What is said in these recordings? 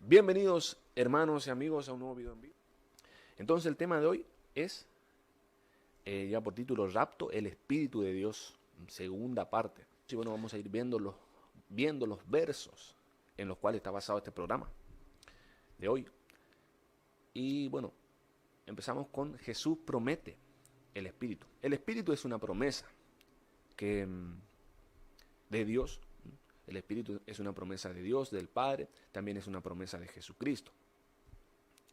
Bienvenidos hermanos y amigos a un nuevo video en vivo. Entonces el tema de hoy es, ya por título, Rapto, el Espíritu de Dios, segunda parte. Y bueno, vamos a ir viendo los versos en los cuales está basado este programa de hoy. Y bueno, empezamos con Jesús promete el Espíritu. El Espíritu es una promesa que de Dios. El Espíritu es una promesa de Dios, del Padre, también es una promesa de Jesucristo.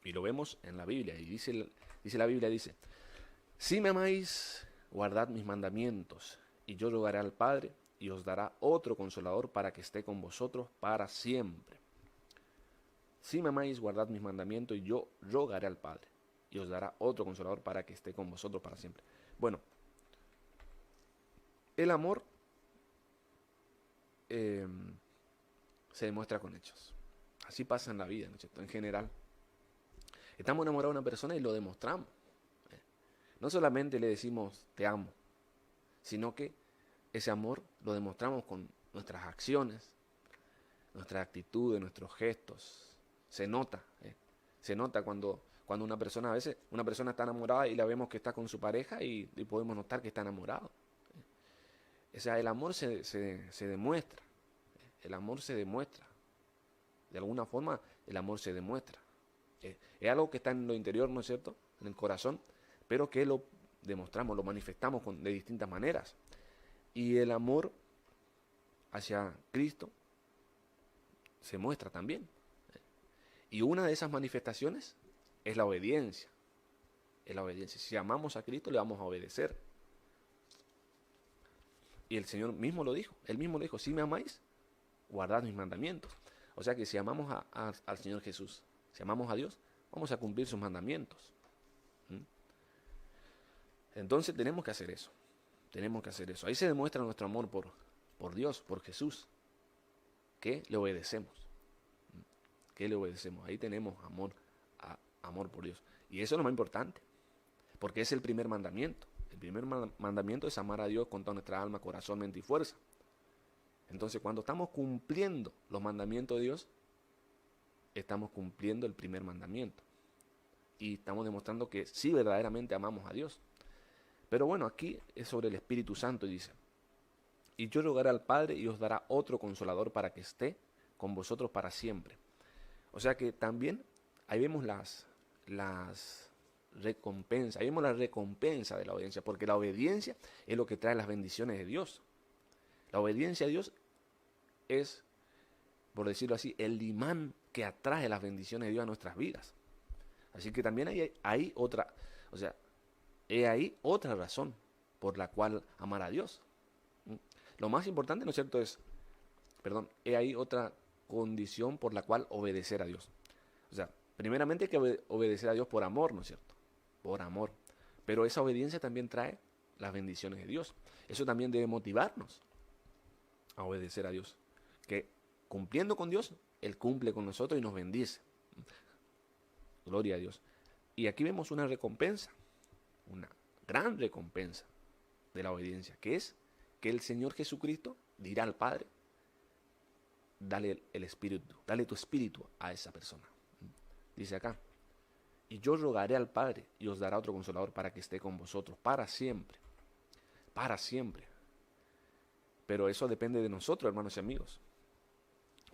Y lo vemos en la Biblia. Y dice la Biblia, dice, si me amáis, guardad mis mandamientos, y yo rogaré al Padre, y os dará otro consolador para que esté con vosotros para siempre. Si me amáis, guardad mis mandamientos, y yo rogaré al Padre, y os dará otro consolador para que esté con vosotros para siempre. Bueno, el amor se demuestra con hechos. Así pasa en la vida, ¿no es cierto? En general. Estamos enamorados de una persona y lo demostramos. No solamente le decimos te amo, sino que ese amor lo demostramos con nuestras acciones, nuestras actitudes, nuestros gestos. Se nota, se nota cuando una persona, a veces una persona está enamorada y la vemos que está con su pareja y podemos notar que está enamorado. O sea, el amor se demuestra. El amor se demuestra. De alguna forma, el amor se demuestra. Es algo que está en lo interior, ¿no es cierto? En el corazón, pero que lo demostramos, lo manifestamos de distintas maneras. Y el amor hacia Cristo se muestra también. Y una de esas manifestaciones es la obediencia. Es la obediencia. Si amamos a Cristo, le vamos a obedecer. Y el Señor mismo lo dijo. Él mismo lo dijo, si me amáis, guardad mis mandamientos. O sea que si amamos al Señor Jesús, si amamos a Dios, vamos a cumplir sus mandamientos. Entonces tenemos que hacer eso. Tenemos que hacer eso. Ahí se demuestra nuestro amor por Dios, por Jesús. Que le obedecemos. Que le obedecemos. Ahí tenemos amor por Dios. Y eso es lo más importante. Porque es el primer mandamiento. El primer mandamiento es amar a Dios con toda nuestra alma, corazón, mente y fuerza. Entonces cuando estamos cumpliendo los mandamientos de Dios, estamos cumpliendo el primer mandamiento. Y estamos demostrando que sí verdaderamente amamos a Dios. Pero bueno, aquí es sobre el Espíritu Santo y dice, y yo rogaré al Padre y os dará otro consolador para que esté con vosotros para siempre. O sea que también ahí vemos las recompensas, ahí vemos la recompensa de la obediencia, porque la obediencia es lo que trae las bendiciones de Dios. La obediencia a Dios es, por decirlo así, el imán que atrae las bendiciones de Dios a nuestras vidas. Así que también hay otra, o sea, he ahí otra razón por la cual amar a Dios. Lo más importante, ¿no es cierto? He ahí otra condición por la cual obedecer a Dios. O sea, primeramente hay que obedecer a Dios por amor, ¿no es cierto? Por amor. Pero esa obediencia también trae las bendiciones de Dios. Eso también debe motivarnos a obedecer a Dios. Que cumpliendo con Dios, Él cumple con nosotros y nos bendice. Gloria a Dios. Y aquí vemos una recompensa, una gran recompensa de la obediencia, que es que el Señor Jesucristo dirá al Padre, dale el Espíritu, dale tu Espíritu a esa persona. Dice acá, y yo rogaré al Padre y os dará otro consolador para que esté con vosotros para siempre. Para siempre. Pero eso depende de nosotros, hermanos y amigos.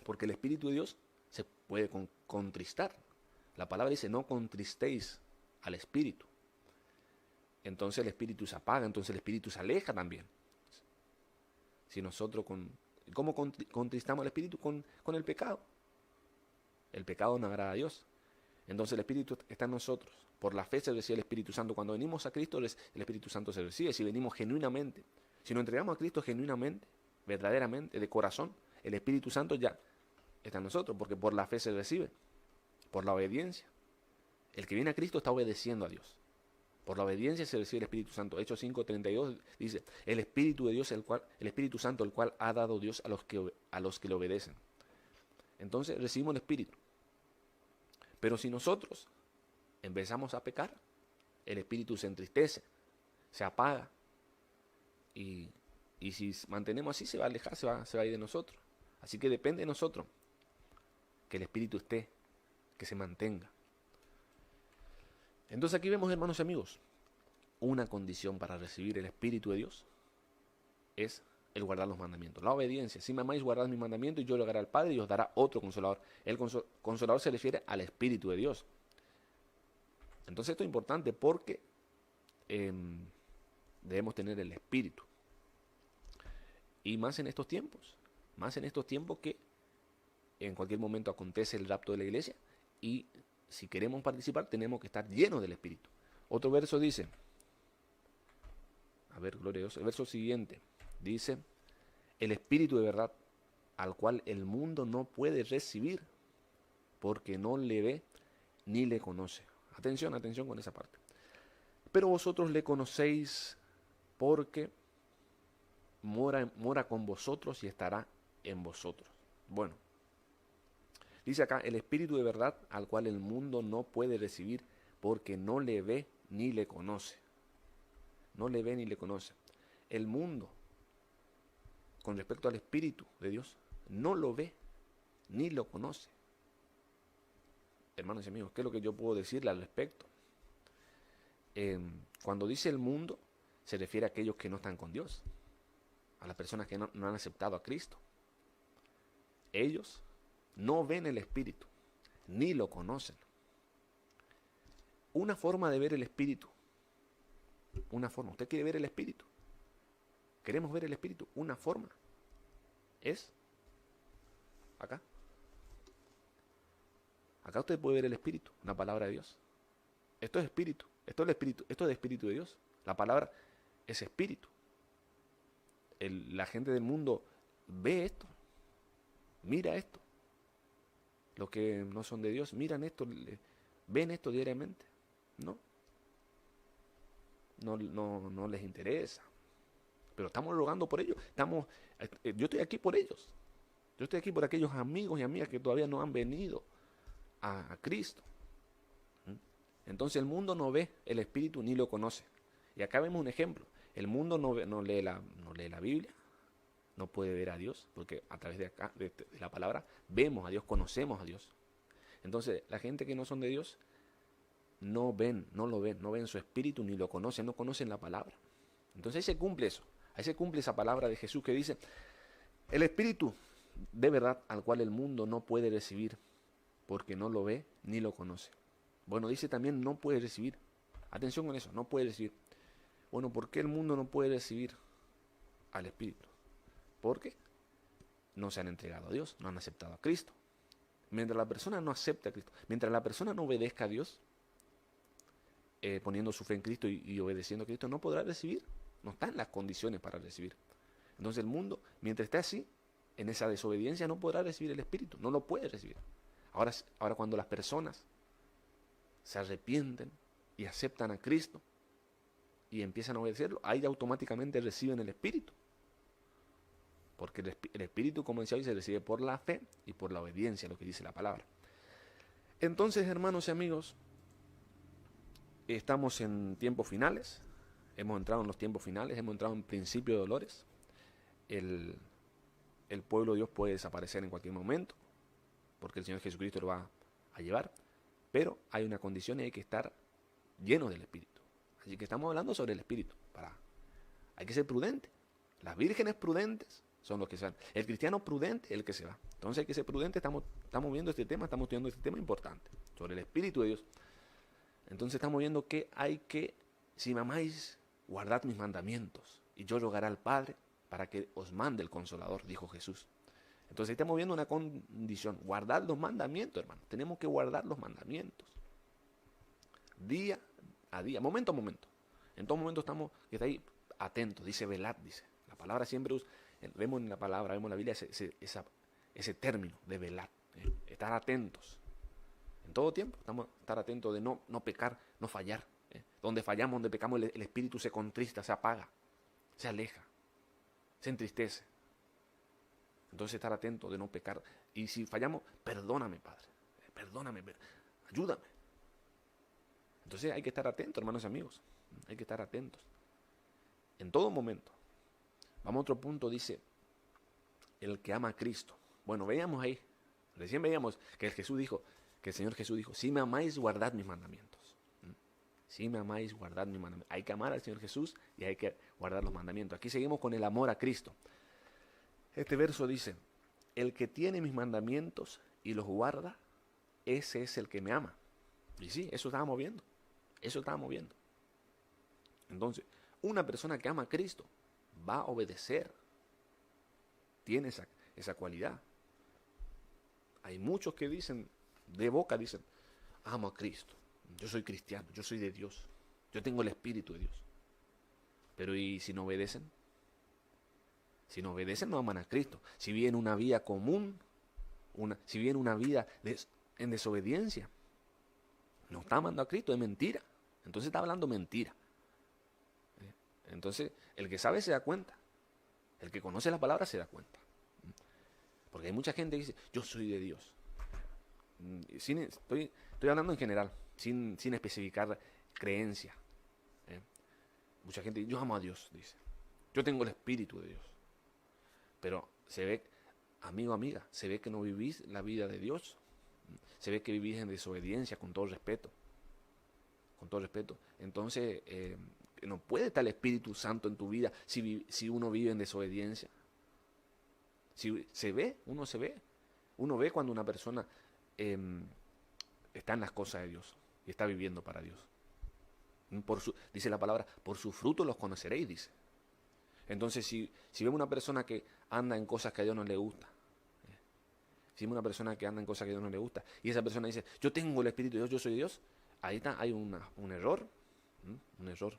Porque el Espíritu de Dios se puede contristar. La palabra dice, no contristéis al Espíritu. Entonces el Espíritu se apaga, entonces el Espíritu se aleja también. Si nosotros ¿cómo contristamos al Espíritu? Con el pecado. El pecado no agrada a Dios. Entonces el Espíritu está en nosotros. Por la fe se recibe el Espíritu Santo. Cuando venimos a Cristo, el Espíritu Santo se recibe. Si venimos genuinamente, si nos entregamos a Cristo genuinamente, verdaderamente, de corazón, el Espíritu Santo ya está en nosotros, porque por la fe se recibe, por la obediencia. El que viene a Cristo está obedeciendo a Dios. Por la obediencia se recibe el Espíritu Santo. Hechos 5:32 dice, el Espíritu de Dios, el Espíritu Santo, el cual ha dado Dios a los que le obedecen. Entonces recibimos el Espíritu. Pero si nosotros empezamos a pecar, el Espíritu se entristece, se apaga. Y si mantenemos así, se va a alejar, se va a ir de nosotros. Así que depende de nosotros que el Espíritu esté que se mantenga. Entonces aquí vemos, hermanos y amigos, una condición para recibir el Espíritu de Dios es el guardar los mandamientos. La obediencia. Si me amáis, guardad mis mandamientos y yo lo haré al Padre y os dará otro consolador. El consolador se refiere al Espíritu de Dios. Entonces esto es importante porque debemos tener el Espíritu. Y más en estos tiempos. Más en estos tiempos que en cualquier momento acontece el rapto de la iglesia. Y si queremos participar tenemos que estar llenos del Espíritu. Otro verso dice, a ver, gloria a Dios, el verso siguiente dice, el Espíritu de verdad, al cual el mundo no puede recibir, porque no le ve ni le conoce. Atención, atención con esa parte. Pero vosotros le conocéis porque mora con vosotros y estará en vosotros. Bueno, dice acá, el Espíritu de verdad, al cual el mundo no puede recibir, porque no le ve ni le conoce. No le ve ni le conoce. El mundo, con respecto al Espíritu de Dios, no lo ve ni lo conoce. Hermanos y amigos, ¿qué es lo que yo puedo decirle al respecto? Cuando dice el mundo, se refiere a aquellos que no están con Dios, a las personas que no han aceptado a Cristo. Ellos no ven el Espíritu, ni lo conocen. Una forma de ver el Espíritu, una forma, usted quiere ver el Espíritu, queremos ver el Espíritu, una forma es acá. Acá usted puede ver el Espíritu, una palabra de Dios. Esto es Espíritu, esto es el Espíritu, esto es el Espíritu de Dios. La palabra es Espíritu. La gente del mundo ve esto, mira esto. Los que no son de Dios miran esto, ven esto diariamente. No les interesa. Pero estamos rogando por ellos. Yo estoy aquí por ellos. Yo estoy aquí por aquellos amigos y amigas que todavía no han venido a Cristo. Entonces el mundo no ve el Espíritu ni lo conoce. Y acá vemos un ejemplo. El mundo no lee la Biblia, no puede ver a Dios, porque a través de acá, de la palabra, vemos a Dios, conocemos a Dios. Entonces la gente que no son de Dios no lo ven, no ven su Espíritu ni lo conocen, no conocen la palabra. Entonces ahí se cumple eso, ahí se cumple esa palabra de Jesús que dice, el Espíritu de verdad al cual el mundo no puede recibir, porque no lo ve ni lo conoce. Bueno, dice también no puede recibir. Atención con eso, no puede recibir. Bueno, ¿por qué el mundo no puede recibir al Espíritu? Porque no se han entregado a Dios, no han aceptado a Cristo. Mientras la persona no acepte a Cristo, mientras la persona no obedezca a Dios, poniendo su fe en Cristo y obedeciendo a Cristo, no podrá recibir. No está en las condiciones para recibir. Entonces el mundo, mientras esté así, en esa desobediencia, no podrá recibir el Espíritu, no lo puede recibir. Ahora cuando las personas se arrepienten y aceptan a Cristo y empiezan a obedecerlo, ahí automáticamente reciben el Espíritu. Porque el Espíritu, como decía hoy, se recibe por la fe y por la obediencia, lo que dice la palabra. Entonces, hermanos y amigos, estamos en tiempos finales, hemos entrado en los tiempos finales, hemos entrado en principio de dolores. El pueblo de Dios puede desaparecer en cualquier momento, porque el Señor Jesucristo lo va a llevar, pero hay una condición y hay que estar llenos del Espíritu. Así que estamos hablando sobre el Espíritu. Hay que ser prudente. Las vírgenes prudentes son los que se van. El cristiano prudente es el que se va. Entonces hay que ser prudente. Estamos viendo este tema, estamos estudiando este tema importante sobre el Espíritu de Dios. Entonces estamos viendo que hay que, si me amáis, guardad mis mandamientos y yo rogaré al Padre para que os mande el Consolador, dijo Jesús. Entonces estamos viendo una condición, guardar los mandamientos, hermano. Tenemos que guardar los mandamientos. Día a día, momento a momento. En todo momento estamos atentos, dice velad, dice. La palabra siempre vemos en la palabra, vemos en la Biblia ese término de velad, estar atentos. En todo tiempo estamos estar atentos de no pecar, no fallar. Donde fallamos, donde pecamos, el espíritu se contrista, se apaga, se aleja, se entristece. Entonces estar atento de no pecar. Y si fallamos, perdóname, Padre. Perdóname, ayúdame. Entonces hay que estar atentos, hermanos y amigos. Hay que estar atentos. En todo momento. Vamos a otro punto, dice, el que ama a Cristo. Bueno, veíamos ahí, recién veíamos que Jesús dijo, que el Señor Jesús dijo, si me amáis, guardad mis mandamientos. Si me amáis, guardad mis mandamientos. Hay que amar al Señor Jesús y hay que guardar los mandamientos. Aquí seguimos con el amor a Cristo. Este verso dice, el que tiene mis mandamientos y los guarda, ese es el que me ama. Y sí, eso estábamos viendo. Eso estábamos viendo. Entonces, una persona que ama a Cristo va a obedecer. Tiene esa cualidad. Hay muchos que dicen, de boca dicen, amo a Cristo, yo soy cristiano, yo soy de Dios, yo tengo el Espíritu de Dios. Pero ¿y si no obedecen? Si no obedecen no aman a Cristo. Si viven una vida común, si viven una vida en desobediencia, no está amando a Cristo, es mentira. Entonces está hablando mentira. Entonces el que sabe se da cuenta. El que conoce la palabra se da cuenta. Porque hay mucha gente que dice, yo soy de Dios. Estoy hablando en general, sin especificar creencia. Mucha gente dice, yo amo a Dios, dice. Yo tengo el Espíritu de Dios. Pero se ve, amigo, amiga, se ve que no vivís la vida de Dios. Se ve que vivís en desobediencia, con todo respeto. Con todo respeto. Entonces, no puede estar el Espíritu Santo en tu vida si uno vive en desobediencia. Uno se ve. Uno ve cuando una persona está en las cosas de Dios y está viviendo para Dios. Dice la palabra, por sus frutos los conoceréis, dice. Entonces, si vemos una persona que anda en cosas que a Dios no le gusta, si vemos una persona que anda en cosas que a Dios no le gusta, y esa persona dice, yo tengo el Espíritu de Dios, yo soy Dios, ahí hay un error. Un error.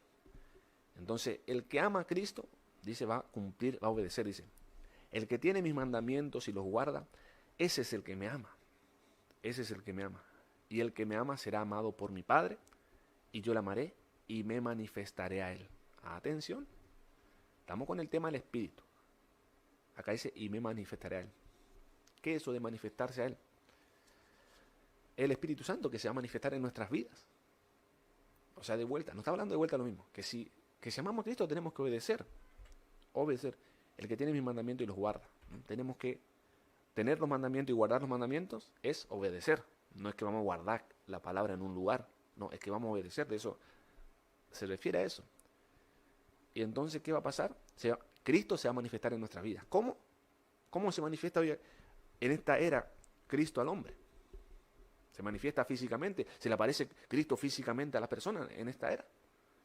Entonces, el que ama a Cristo, dice, va a cumplir, va a obedecer, dice. El que tiene mis mandamientos y los guarda, ese es el que me ama. Ese es el que me ama. Y el que me ama será amado por mi Padre, y yo le amaré y me manifestaré a él. Atención. Estamos con el tema del Espíritu. Acá dice, y me manifestaré a él. ¿Qué es eso de manifestarse a él? El Espíritu Santo que se va a manifestar en nuestras vidas. O sea, de vuelta. No está hablando de vuelta lo mismo. Que si amamos a Cristo tenemos que obedecer. Obedecer. El que tiene mis mandamientos y los guarda. Tenemos que tener los mandamientos y guardar los mandamientos es obedecer. No es que vamos a guardar la palabra en un lugar. No, es que vamos a obedecer. De eso se refiere a eso. Y entonces, ¿qué va a pasar? Cristo se va a manifestar en nuestras vidas. ¿Cómo? ¿Cómo se manifiesta hoy en esta era Cristo al hombre? ¿Se manifiesta físicamente? ¿Se le aparece Cristo físicamente a las personas en esta era?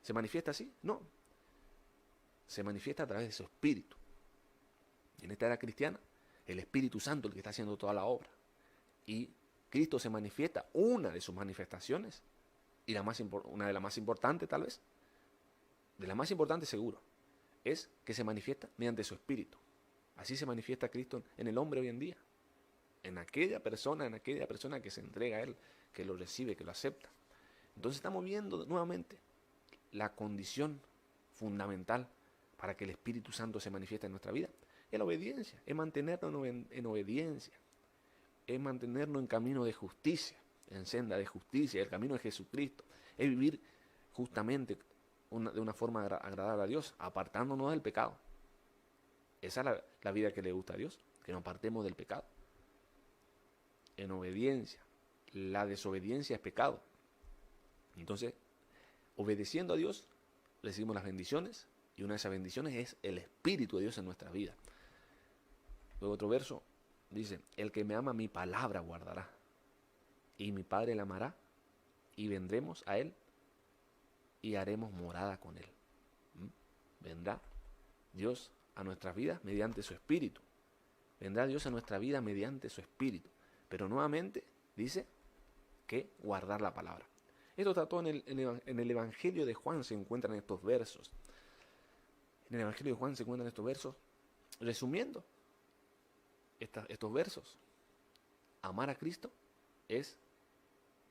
¿Se manifiesta así? No. Se manifiesta a través de su Espíritu. En esta era cristiana, el Espíritu Santo el que está haciendo toda la obra. Y Cristo se manifiesta, una de sus manifestaciones, y una de las más importantes tal vez, de las más importantes seguro, es que se manifiesta mediante su Espíritu. Así se manifiesta Cristo en el hombre hoy en día. En aquella persona que se entrega a Él, que lo recibe, que lo acepta. Entonces estamos viendo nuevamente la condición fundamental para que el Espíritu Santo se manifieste en nuestra vida. Es la obediencia, es mantenernos en obediencia, es mantenernos en camino de justicia, en senda de justicia, el camino de Jesucristo, es vivir justamente de una forma agradable a Dios, apartándonos del pecado. Esa es la vida que le gusta a Dios, que nos apartemos del pecado. En obediencia. La desobediencia es pecado. Entonces, obedeciendo a Dios, recibimos las bendiciones, y una de esas bendiciones es el Espíritu de Dios en nuestra vida. Luego otro verso dice, el que me ama mi palabra guardará, y mi Padre le amará, y vendremos a él, y haremos morada con él. Vendrá Dios a nuestras vidas mediante su Espíritu. Vendrá Dios a nuestra vida mediante su Espíritu. Pero nuevamente dice que guardar la palabra. Esto está todo en el Evangelio de Juan se encuentran estos versos. En el Evangelio de Juan se encuentran estos versos. Resumiendo estos versos, amar a Cristo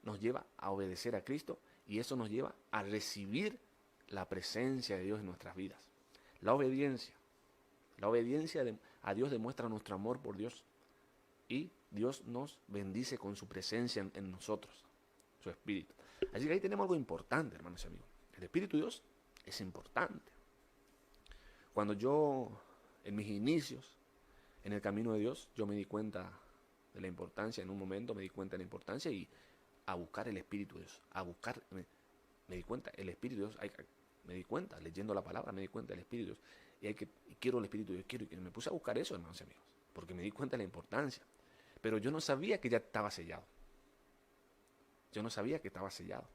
nos lleva a obedecer a Cristo y eso nos lleva a recibir la presencia de Dios en nuestras vidas. La obediencia a Dios demuestra nuestro amor por Dios y Dios nos bendice con su presencia en nosotros, su Espíritu. Así que ahí tenemos algo importante, hermanos y amigos. El Espíritu de Dios es importante. Cuando yo, en mis inicios, en el camino de Dios, yo me di cuenta de la importancia. En un momento me di cuenta de la importancia y a buscar el Espíritu de Dios, a buscar, me di cuenta, el Espíritu de Dios, me di cuenta, leyendo la palabra, me di cuenta del Espíritu de Dios. Y quiero el Espíritu de Dios, quiero, y me puse a buscar eso, hermanos y amigos, porque me di cuenta de la importancia. Pero yo no sabía que ya estaba sellado. Yo no sabía que estaba sellado.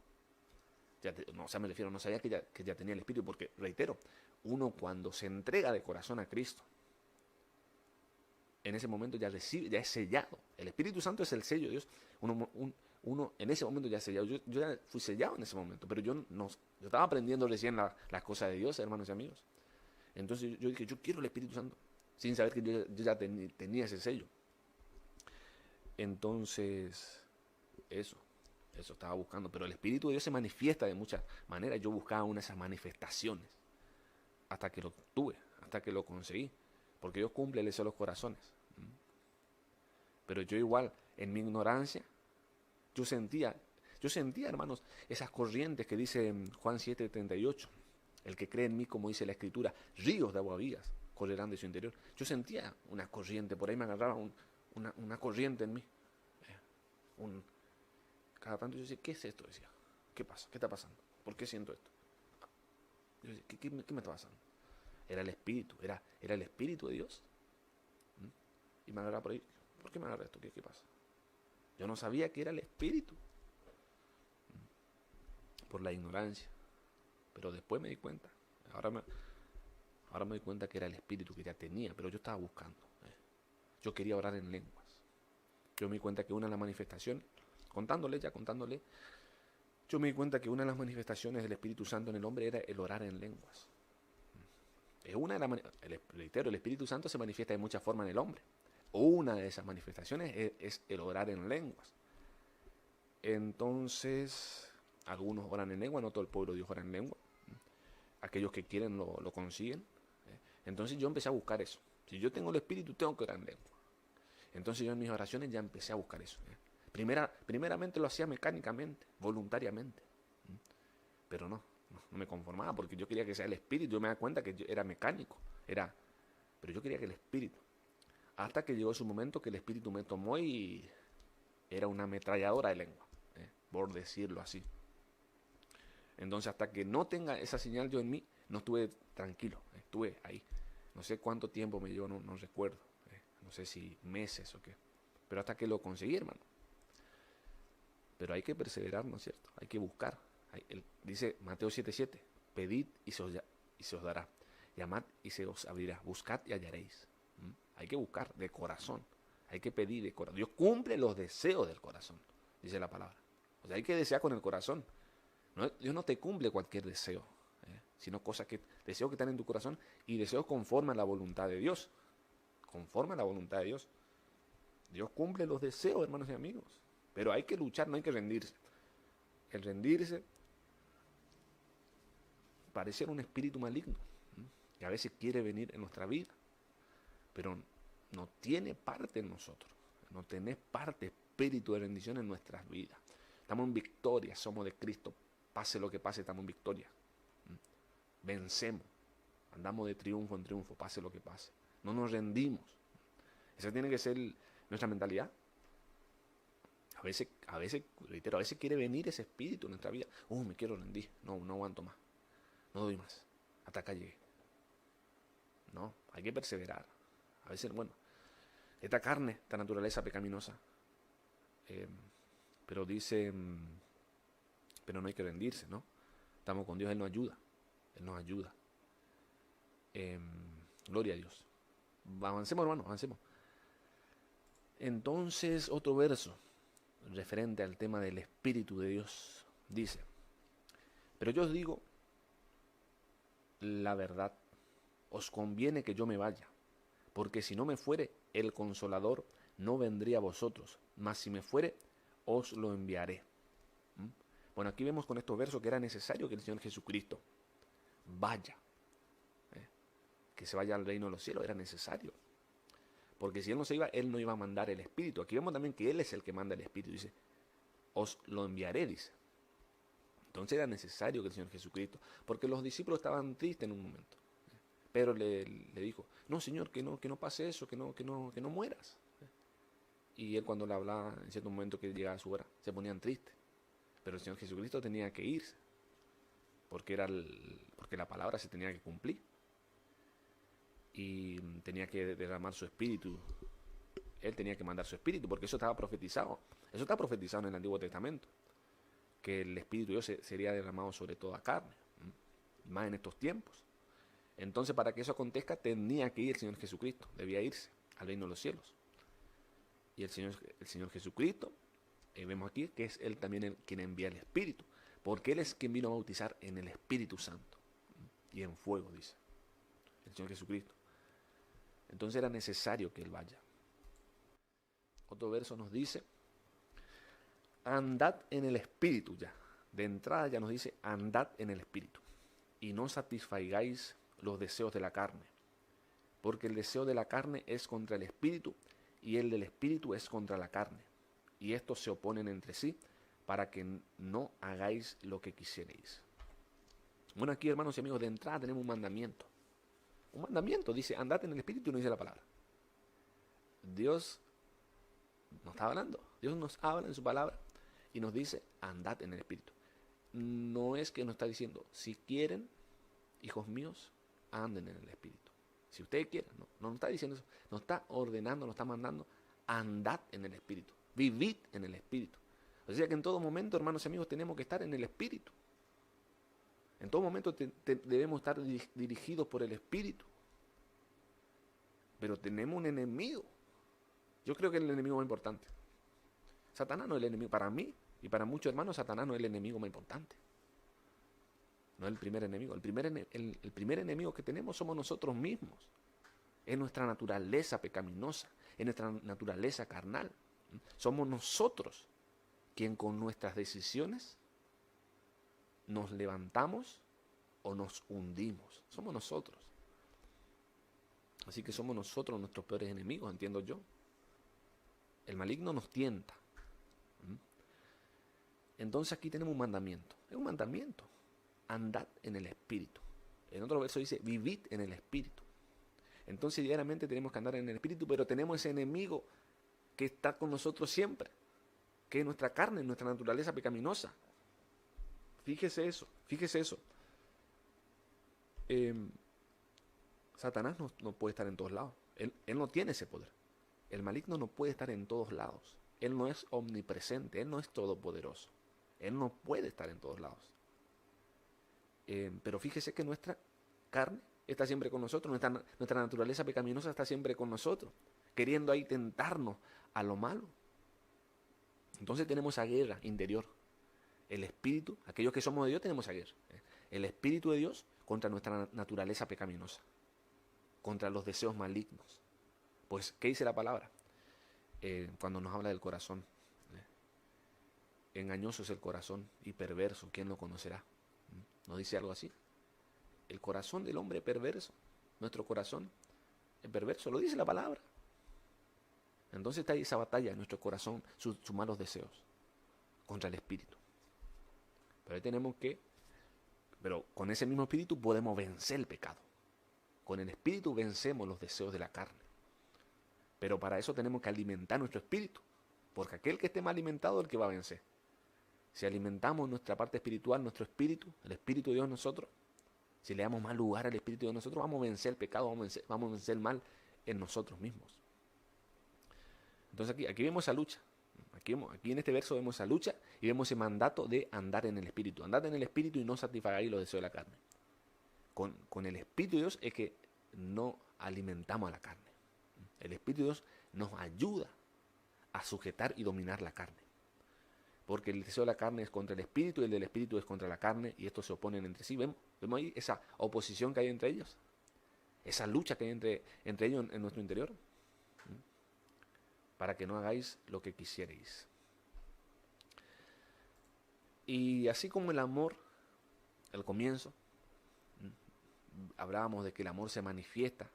No, o sea, me refiero, no sabía que ya tenía el Espíritu, porque, reitero, uno cuando se entrega de corazón a Cristo, en ese momento ya recibe, ya es sellado. El Espíritu Santo es el sello de Dios. Uno en ese momento ya es sellado. Yo ya fui sellado en ese momento, pero yo estaba aprendiendo recién las cosas de Dios, hermanos y amigos. Entonces yo dije, yo quiero el Espíritu Santo, sin saber que yo ya tenía ese sello. Entonces, eso estaba buscando. Pero el Espíritu de Dios se manifiesta de muchas maneras. Yo buscaba una de esas manifestaciones hasta que lo tuve, hasta que lo conseguí. Porque Dios cumple el deseo de los corazones. Pero yo igual, en mi ignorancia, yo sentía, hermanos, esas corrientes que dice Juan 7:38. El que cree en mí, como dice la Escritura, ríos de agua vivas correrán de su interior. Yo sentía una corriente, por ahí me agarraba una corriente en mí. Cada tanto yo decía, ¿qué es esto? Decía, ¿qué pasa? ¿Qué está pasando? ¿Por qué siento esto? Yo decía, ¿qué me está pasando? Era el Espíritu, era el Espíritu de Dios. Y me agarraba por ahí, ¿por qué me agarra esto? ¿Qué pasa? Yo no sabía que era el Espíritu. Por la ignorancia. Pero después me di cuenta. Ahora me di cuenta que era el Espíritu que ya tenía, pero yo estaba buscando. Yo quería orar en lenguas. Yo me di cuenta que una de las manifestaciones, contándole, yo me di cuenta que una de las manifestaciones del Espíritu Santo en el hombre era el orar en lenguas. Es una de las, reitero, el Espíritu Santo se manifiesta de muchas formas en el hombre. Una de esas manifestaciones es el orar en lenguas. Entonces, algunos oran en lengua, no todo el pueblo de Dios ora en lengua. Aquellos que quieren lo consiguen. Entonces yo empecé a buscar eso. Si yo tengo el Espíritu, tengo que orar en lengua. Entonces yo en mis oraciones ya empecé a buscar eso. Primeramente lo hacía mecánicamente, voluntariamente. Pero no me conformaba porque yo quería que sea el Espíritu. Yo me daba cuenta que yo era mecánico. Pero yo quería que el Espíritu. Hasta que llegó su momento que el Espíritu me tomó y era una ametralladora de lengua, por decirlo así. Entonces hasta que no tenga esa señal yo en mí, no estuve tranquilo, estuve ahí. No sé cuánto tiempo me llevó, no recuerdo. No sé si meses o qué. Pero hasta que lo conseguí, hermano. Pero hay que perseverar, ¿no es cierto? Hay que buscar. Dice Mateo 7:7, pedid y se os dará. Llamad y se os abrirá. Buscad y hallaréis. Hay que buscar de corazón. Hay que pedir de corazón. Dios cumple los deseos del corazón, dice la palabra. O sea, hay que desear con el corazón. Dios no te cumple cualquier deseo, sino deseos que están en tu corazón y deseos conforme a la voluntad de Dios. Conforme a la voluntad de Dios. Dios cumple los deseos, hermanos y amigos. Pero hay que luchar, no hay que rendirse. El rendirse parece un espíritu maligno, que a veces quiere venir en nuestra vida, pero no tiene parte en nosotros. No tenés parte, espíritu de rendición en nuestras vidas. Estamos en victoria, somos de Cristo. Pase lo que pase, estamos en victoria. Vencemos. Andamos de triunfo en triunfo, pase lo que pase. No nos rendimos. Esa tiene que ser nuestra mentalidad. A veces, reitero, a veces quiere venir ese espíritu en nuestra vida. Me quiero rendir. No aguanto más. No doy más. Hasta acá llegué. No, hay que perseverar. A veces, esta carne, esta naturaleza pecaminosa. Pero dice, pero no hay que rendirse, ¿no? Estamos con Dios, Él nos ayuda. Él nos ayuda. Gloria a Dios. Avancemos, hermano, avancemos. Entonces, otro verso referente al tema del Espíritu de Dios dice: pero yo os digo la verdad, os conviene que yo me vaya, porque si no me fuere, el Consolador no vendría a vosotros, mas si me fuere, os lo enviaré. Bueno, aquí vemos con estos versos que era necesario que el Señor Jesucristo vaya, que se vaya al reino de los cielos, era necesario. Porque si Él no se iba, Él no iba a mandar el Espíritu. Aquí vemos también que Él es el que manda el Espíritu. Dice, os lo enviaré, dice. Entonces era necesario que el Señor Jesucristo, porque los discípulos estaban tristes en un momento. Pedro le dijo, no, Señor, que no pase eso, que no mueras. Y él cuando le hablaba en cierto momento que llegaba su hora, se ponían tristes. Pero el Señor Jesucristo tenía que irse, porque porque la palabra se tenía que cumplir. Y tenía que derramar su espíritu. Él tenía que mandar su espíritu, porque eso estaba profetizado. Eso está profetizado en el Antiguo Testamento, que el espíritu de Dios sería derramado sobre toda carne, más en estos tiempos. Entonces, para que eso acontezca, tenía que ir el Señor Jesucristo, debía irse al reino de los cielos. Y el Señor Jesucristo, vemos aquí que es Él también quien envía el Espíritu, porque Él es quien vino a bautizar en el Espíritu Santo y en fuego, dice el Señor Jesucristo. Entonces era necesario que Él vaya. Otro verso nos dice, andad en el Espíritu ya. De entrada ya nos dice, andad en el Espíritu y no satisfagáis los deseos de la carne, porque el deseo de la carne es contra el Espíritu y el del Espíritu es contra la carne, y estos se oponen entre sí para que no hagáis lo que quisierais. Bueno, aquí hermanos y amigos, de entrada tenemos un mandamiento. Un mandamiento, dice, andad en el Espíritu y no dice la palabra. Dios nos está hablando, Dios nos habla en su palabra y nos dice, andad en el Espíritu. No es que nos está diciendo, si quieren, hijos míos, anden en el Espíritu. Si ustedes quieren, no nos está diciendo eso, nos está ordenando, nos está mandando, andad en el Espíritu, vivid en el Espíritu. O sea que en todo momento, hermanos y amigos, tenemos que estar en el Espíritu. En todo momento debemos estar dirigidos por el Espíritu. Pero tenemos un enemigo. Yo creo que el enemigo más importante. Satanás no es el enemigo. Para mí y para muchos hermanos, Satanás no es el enemigo más importante. No es el primer enemigo. El primer enemigo que tenemos somos nosotros mismos. Es nuestra naturaleza pecaminosa. Es nuestra naturaleza carnal. Somos nosotros quien con nuestras decisiones nos levantamos o nos hundimos. Somos nosotros. Así que somos nosotros nuestros peores enemigos, entiendo yo. El maligno nos tienta. Entonces aquí tenemos un mandamiento. Es un mandamiento. Andad en el Espíritu. En otro verso dice, vivid en el Espíritu. Entonces diariamente tenemos que andar en el Espíritu, pero tenemos ese enemigo que está con nosotros siempre, que es nuestra carne, nuestra naturaleza pecaminosa. Fíjese eso, fíjese eso. Satanás no puede estar en todos lados. Él no tiene ese poder. El maligno no puede estar en todos lados. Él no es omnipresente, Él no es todopoderoso. Él no puede estar en todos lados. Pero fíjese que nuestra carne está siempre con nosotros, nuestra naturaleza pecaminosa está siempre con nosotros, queriendo ahí tentarnos a lo malo. Entonces tenemos esa guerra interior. El espíritu, aquellos que somos de Dios tenemos esa guerra. El espíritu de Dios contra nuestra naturaleza pecaminosa, contra los deseos malignos. Pues, ¿qué dice la palabra? Cuando nos habla del corazón. Engañoso es el corazón y perverso, ¿quién lo conocerá? ¿No dice algo así? El corazón del hombre es perverso. Nuestro corazón es perverso, lo dice la palabra. Entonces está ahí esa batalla en nuestro corazón, sus malos deseos contra el espíritu. Pero con ese mismo espíritu podemos vencer el pecado. Con el espíritu vencemos los deseos de la carne. Pero para eso tenemos que alimentar nuestro espíritu. Porque aquel que esté más alimentado es el que va a vencer. Si alimentamos nuestra parte espiritual, nuestro espíritu, el espíritu de Dios en nosotros, si le damos más lugar al espíritu de nosotros, vamos a vencer el pecado, vamos a vencer el mal en nosotros mismos. Entonces aquí vemos esa lucha. Aquí en este verso vemos esa lucha y vemos ese mandato de andar en el espíritu. Andad en el espíritu y no satisfagáis los deseos de la carne. Con el espíritu de Dios es que no alimentamos a la carne. El espíritu de Dios nos ayuda a sujetar y dominar la carne. Porque el deseo de la carne es contra el espíritu y el del espíritu es contra la carne y estos se oponen entre sí. ¿Vemos ahí esa oposición que hay entre ellos? Esa lucha que hay entre ellos en nuestro interior. Para que no hagáis lo que quisierais. Y así como el amor, al comienzo, hablábamos de que el amor se manifiesta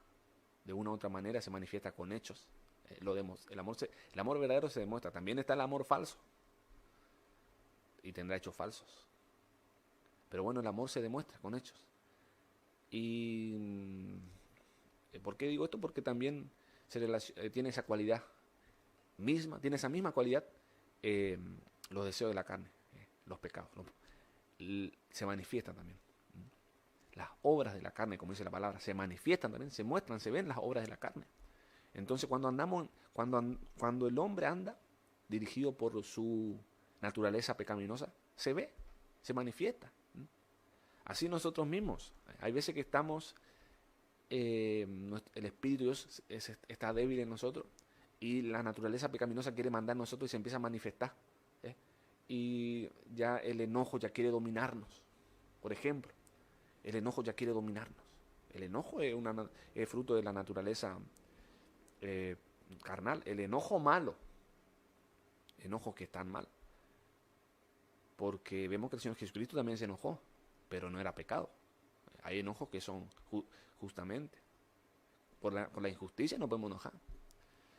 de una u otra manera, se manifiesta con hechos. El amor verdadero se demuestra. También está el amor falso. Y tendrá hechos falsos. Pero bueno, el amor se demuestra con hechos. ¿Y por qué digo esto? Porque también tiene esa cualidad tiene esa misma cualidad, los deseos de la carne, los pecados, se manifiestan también. Las obras de la carne, como dice la palabra, se manifiestan también, se muestran, se ven las obras de la carne. Entonces cuando el hombre anda dirigido por su naturaleza pecaminosa, se ve, se manifiesta. Así nosotros mismos, hay veces que estamos, el Espíritu de Dios está débil en nosotros y la naturaleza pecaminosa quiere mandar a nosotros y se empieza a manifestar. Y ya el enojo ya quiere dominarnos, por ejemplo. El enojo ya quiere dominarnos. El enojo es fruto de la naturaleza carnal. El enojo malo. Enojo que es tan mal. Porque vemos que el Señor Jesucristo también se enojó, pero no era pecado. Hay enojos que son justamente. Por la injusticia no podemos enojar.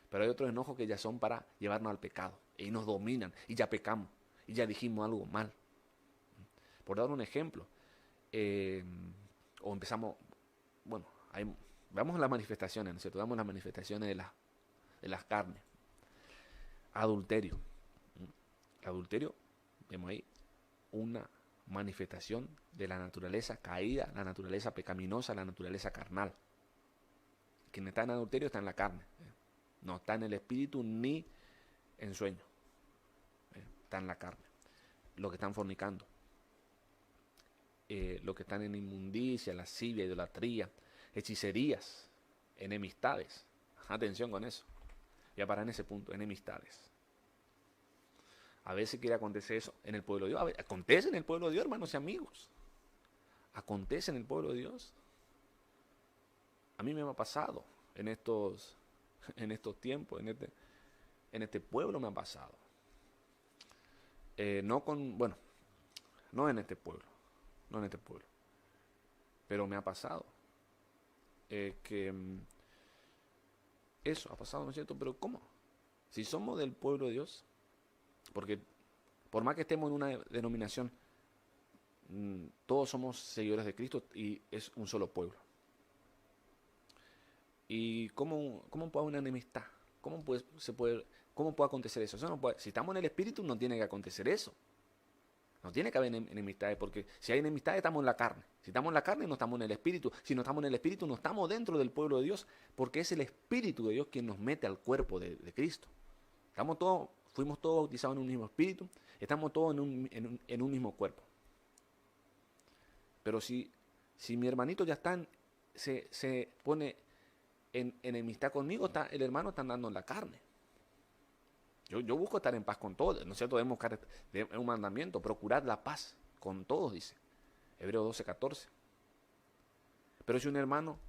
Pero hay otros enojos que ya son para llevarnos al pecado. Y nos dominan. Y ya pecamos. Y ya dijimos algo mal. Por dar un ejemplo. O empezamos, bueno, vamos a las manifestaciones, ¿no es cierto? Vamos a las manifestaciones de las carnes. Adulterio. Adulterio, vemos ahí una manifestación de la naturaleza caída, la naturaleza pecaminosa, la naturaleza carnal. Quien está en adulterio está en la carne. No está en el espíritu ni en sueño. Está en la carne. Los que están fornicando. Los que están en inmundicia, lascivia, idolatría, hechicerías, enemistades. Atención con eso. Voy a parar en ese punto, enemistades. A veces quiere acontecer eso en el pueblo de Dios. Acontece en el pueblo de Dios, hermanos y amigos. Acontece en el pueblo de Dios. A mí me ha pasado en estos tiempos, en este pueblo me ha pasado. No en este pueblo. No en este pueblo. Pero me ha pasado. Que eso ha pasado, ¿no es cierto? Pero ¿cómo? Si somos del pueblo de Dios, porque por más que estemos en una denominación, todos somos seguidores de Cristo y es un solo pueblo. ¿Y cómo puede haber una enemistad? ¿Cómo puede acontecer eso? Si estamos en el Espíritu, no tiene que acontecer eso. No tiene que haber enemistades, porque si hay enemistades estamos en la carne. Si estamos en la carne no estamos en el Espíritu. Si no estamos en el Espíritu no estamos dentro del pueblo de Dios, porque es el Espíritu de Dios quien nos mete al cuerpo de Cristo. Fuimos todos bautizados en un mismo Espíritu, estamos todos en un mismo cuerpo. Pero si mi hermanito ya se pone en enemistad conmigo, el hermano está andando en la carne. Yo busco estar en paz con todos, ¿no es cierto? Debemos buscar un mandamiento, procurar la paz con todos, dice Hebreos 12:14. Pero si un hermano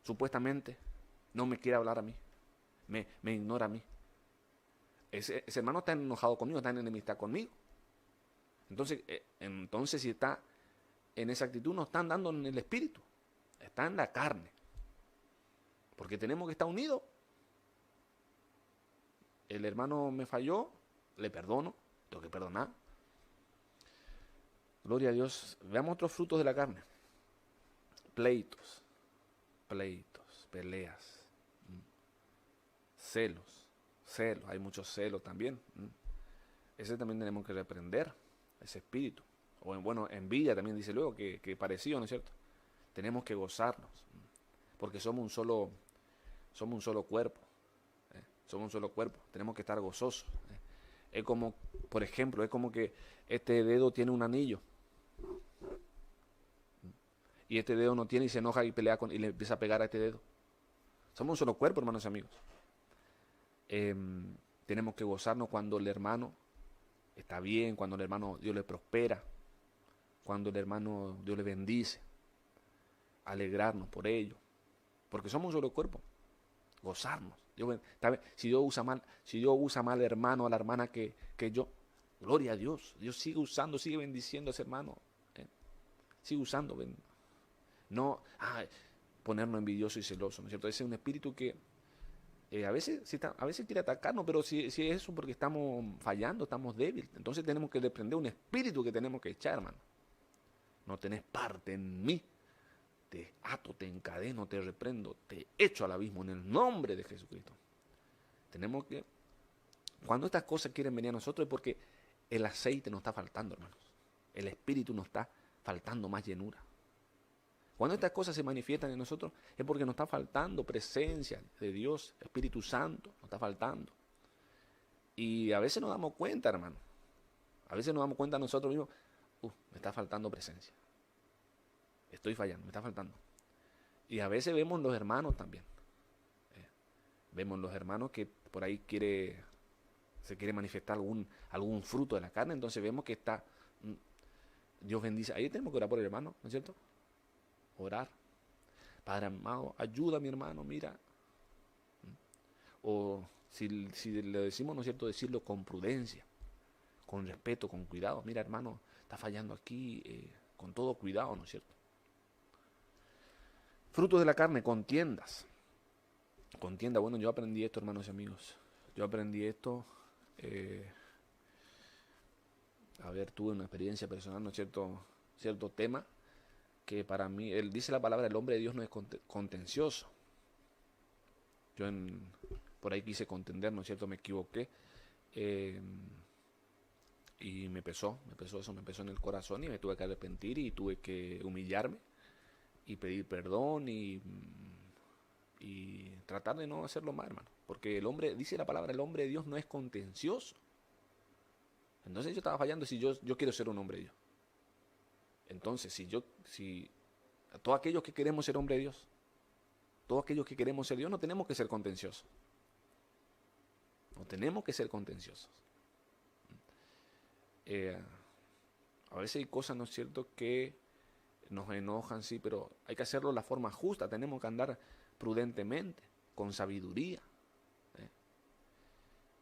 supuestamente no me quiere hablar a mí, me ignora a mí, ese hermano está enojado conmigo, está en enemistad conmigo. Entonces si está en esa actitud, no está andando en el espíritu, está en la carne. Porque tenemos que estar unidos. El hermano me falló, le perdono, tengo que perdonar. Gloria a Dios. Veamos otros frutos de la carne. Pleitos, peleas, celos, hay muchos celos también. Ese también tenemos que reprender, ese espíritu. O envidia también dice luego, que parecido, ¿no es cierto? Tenemos que gozarnos, porque somos un solo cuerpo. Somos un solo cuerpo, tenemos que estar gozosos. Es como, por ejemplo, es como que este dedo tiene un anillo. Y este dedo no tiene y se enoja y pelea y le empieza a pegar a este dedo. Somos un solo cuerpo, hermanos y amigos. Tenemos que gozarnos cuando el hermano está bien, cuando el hermano Dios le prospera, cuando el hermano Dios le bendice. Alegrarnos por ello. Porque somos un solo cuerpo. Gozarnos. Si Dios usa mal al hermano, a la hermana que yo, gloria a Dios. Dios sigue usando, sigue bendiciendo a ese hermano. Sigue usando. No ponernos envidioso y celoso, ¿no es cierto? Ese es un espíritu que a veces quiere atacarnos, pero si es eso porque estamos fallando, estamos débiles. Entonces tenemos que desprender un espíritu que tenemos que echar, hermano. No tenés parte en mí. Te ato, te encadeno, te reprendo, te echo al abismo en el nombre de Jesucristo. Tenemos que Cuando estas cosas quieren venir a nosotros es porque el aceite nos está faltando, hermanos. El espíritu nos está faltando más llenura. Cuando estas cosas se manifiestan en nosotros es porque nos está faltando presencia de Dios, Espíritu Santo, nos está faltando. Y a veces nos damos cuenta, hermano. A veces nos damos cuenta nosotros mismos, me está faltando presencia. Estoy fallando, me está faltando. Y a veces vemos los hermanos también. Vemos los hermanos que por ahí se quiere manifestar algún fruto de la carne, entonces vemos que está, Dios bendice. Ahí tenemos que orar por el hermano, ¿no es cierto? Orar. Padre amado, ayuda a mi hermano, mira. O si le decimos, ¿no es cierto?, decirlo con prudencia, con respeto, con cuidado. Mira, hermano, está fallando aquí, con todo cuidado, ¿no es cierto? Frutos de la carne, contiendas. Contienda, bueno, yo aprendí esto, hermanos y amigos. Yo aprendí esto, tuve una experiencia personal, ¿no es cierto tema, que para mí, él dice la palabra, el hombre de Dios no es contencioso. Yo por ahí quise contender, ¿no es cierto? Me equivoqué. Y me pesó en el corazón y me tuve que arrepentir y tuve que humillarme y pedir perdón y tratar de no hacerlo más, hermano. Porque dice la palabra, el hombre de Dios no es contencioso. Entonces yo estaba fallando si yo quiero ser un hombre de Dios. Entonces, si a todos aquellos que queremos ser hombre de Dios, todos aquellos que queremos ser Dios, no tenemos que ser contenciosos. No tenemos que ser contenciosos. A veces hay cosas, ¿no es cierto?, que nos enojan, sí, pero hay que hacerlo de la forma justa. Tenemos que andar prudentemente, con sabiduría.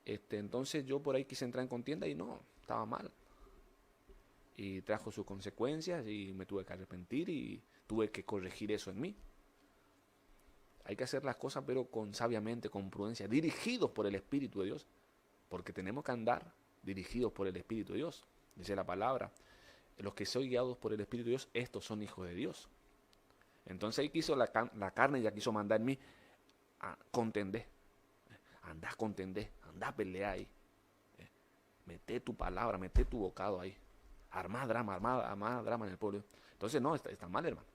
Entonces yo por ahí quise entrar en contienda y no, estaba mal. Y trajo sus consecuencias y me tuve que arrepentir y tuve que corregir eso en mí. Hay que hacer las cosas pero sabiamente, con prudencia, dirigidos por el Espíritu de Dios, porque tenemos que andar dirigidos por el Espíritu de Dios. Dice la palabra, los que son guiados por el Espíritu de Dios, estos son hijos de Dios. Entonces ahí quiso la carne, ya quiso mandar en mí a contender. Andá a contender, andá a pelear ahí. Mete tu palabra, mete tu bocado ahí. Armá drama en el pueblo. Entonces no, está mal, hermano.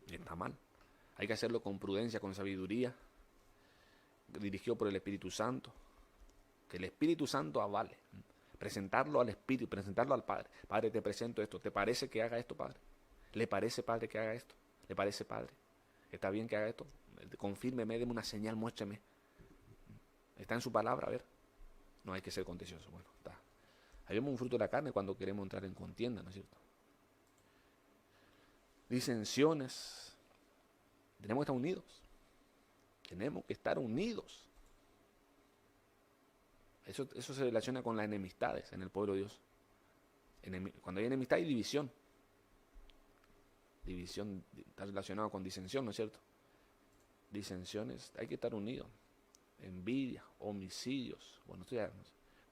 Está mal. Hay que hacerlo con prudencia, con sabiduría, dirigido por el Espíritu Santo. Que el Espíritu Santo avale. Presentarlo al Espíritu, presentarlo al Padre. Padre, te presento esto. ¿Te parece que haga esto, Padre? ¿Le parece, Padre, que haga esto? ¿Le parece, Padre? ¿Está bien que haga esto? Confírmeme, deme una señal, muéstrame. Está en su palabra, a ver. No hay que ser contencioso. Bueno, está. Ahí vemos un fruto de la carne cuando queremos entrar en contienda, ¿no es cierto? Disensiones. Tenemos que estar unidos. Tenemos que estar unidos. Eso se relaciona con las enemistades en el pueblo de Dios. Cuando hay enemistad hay división. División está relacionado con disensión, ¿no es cierto? Disensiones, hay que estar unidos. Envidia, homicidios,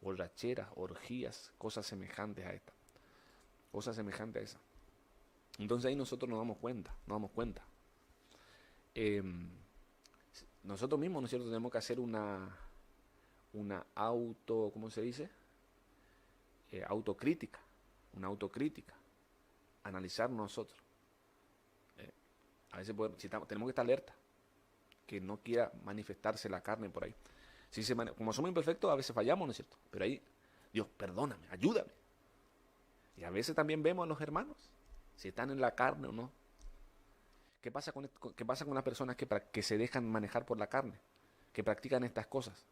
borracheras, orgías, cosas semejantes a esta. Cosas semejantes a esa. Entonces ahí nosotros nos damos cuenta. Nosotros mismos, ¿no es cierto?, tenemos que hacer una ¿cómo se dice? Autocrítica. Una autocrítica. Analizar nosotros. A veces tenemos que estar alerta. Que no quiera manifestarse la carne por ahí. Como somos imperfectos, a veces fallamos, ¿no es cierto? Pero ahí, Dios, perdóname, ayúdame. Y a veces también vemos a los hermanos, si están en la carne o no. ¿Qué pasa con las personas que se dejan manejar por la carne? Que practican estas cosas.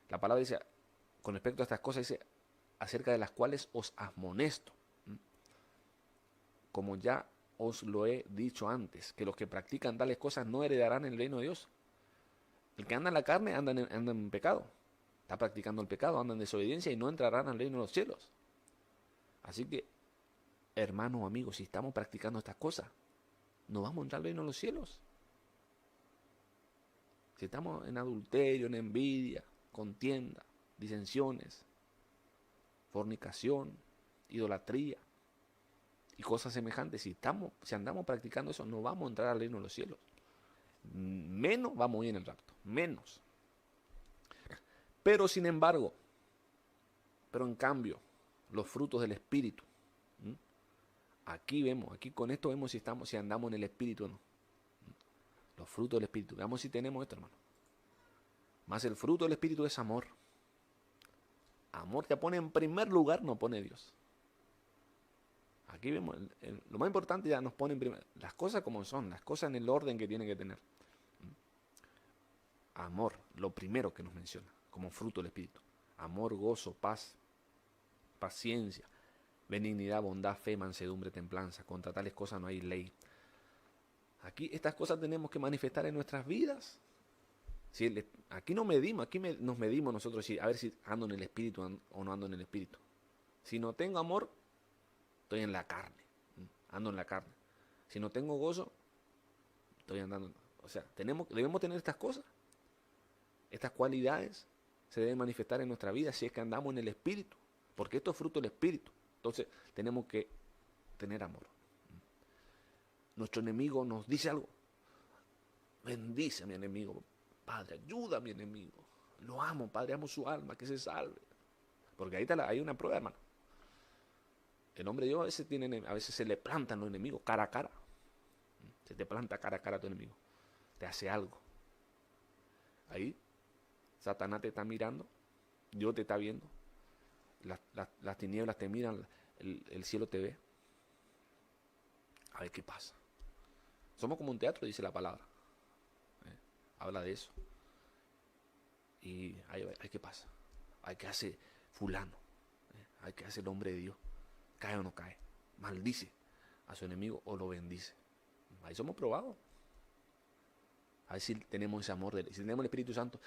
La palabra dice, con respecto a estas cosas, dice, acerca de las cuales os amonesto. Como ya os lo he dicho antes, que los que practican tales cosas no heredarán el reino de Dios. El que anda en la carne anda en pecado. Está practicando el pecado, anda en desobediencia y no entrarán al reino de los cielos. Así que, hermanos o amigos, si estamos practicando estas cosas, no vamos a entrar al reino de los cielos. Si estamos en adulterio, en envidia, contienda, disensiones, fornicación, idolatría y cosas semejantes, si andamos practicando eso, no vamos a entrar al reino de los cielos. Menos vamos a ir en el rapto, menos. Pero sin embargo, pero en cambio, los frutos del Espíritu. ¿Mm? Aquí vemos, aquí con esto vemos si andamos en el Espíritu o no. Los frutos del Espíritu. Veamos si tenemos esto, hermano. Más el fruto del Espíritu es amor. Amor te pone en primer lugar, no pone Dios. Aquí vemos, lo más importante ya nos pone en primer, las cosas como son, las cosas en el orden que tienen que tener. Amor, lo primero que nos menciona, como fruto del Espíritu. Amor, gozo, paz, paciencia, benignidad, bondad, fe, mansedumbre, templanza. Contra tales cosas no hay ley. Aquí estas cosas tenemos que manifestar en nuestras vidas. Aquí no medimos, nos medimos nosotros a ver si ando en el Espíritu o no ando en el Espíritu. Si no tengo amor, estoy en la carne, ando en la carne. Si no tengo gozo, estoy andando. O sea, debemos tener estas cosas. Estas cualidades se deben manifestar en nuestra vida si es que andamos en el Espíritu. Porque esto es fruto del Espíritu. Entonces, tenemos que tener amor. Nuestro enemigo nos dice algo. Bendice a mi enemigo. Padre, ayuda a mi enemigo. Lo amo, Padre, amo su alma, que se salve. Porque ahí hay una prueba, hermano. El hombre de Dios a veces se le plantan los enemigos cara a cara. Se te planta cara a cara a tu enemigo. Te hace algo. Ahí, Satanás te está mirando. Dios te está viendo. Las tinieblas te miran. El cielo te ve. A ver qué pasa. Somos como un teatro, dice la palabra. Habla de eso. Y hay qué pasa. Hay que hacer fulano. Hay que hacer el hombre de Dios. Cae o no cae. Maldice a su enemigo o lo bendice. Ahí somos probados. A ver si tenemos ese amor. Si tenemos el Espíritu Santo,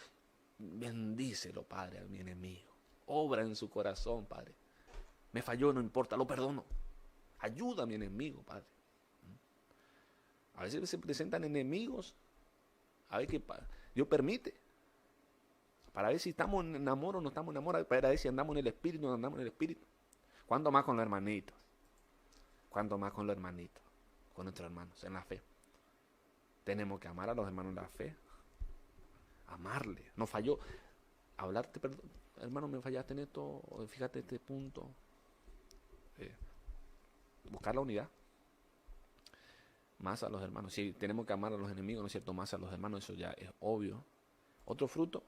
bendícelo, Padre, a mi enemigo. Obra en su corazón, Padre. Me falló, no importa, lo perdono. Ayuda a mi enemigo, Padre. A veces se presentan enemigos. A ver qué Dios permite. Para ver si estamos en amor o no estamos en amor. Para ver si andamos en el Espíritu o no andamos en el Espíritu. ¿Cuánto más con los hermanitos? ¿Cuánto más con los hermanitos? Con nuestros hermanos en la fe. Tenemos que amar a los hermanos en la fe. Amarle. No falló. Hablarte, perdón. Hermano, me fallaste en esto. Fíjate este punto. Buscar la unidad. Más a los hermanos. Si tenemos que amar a los enemigos, ¿no es cierto? Más a los hermanos, eso ya es obvio. Otro fruto,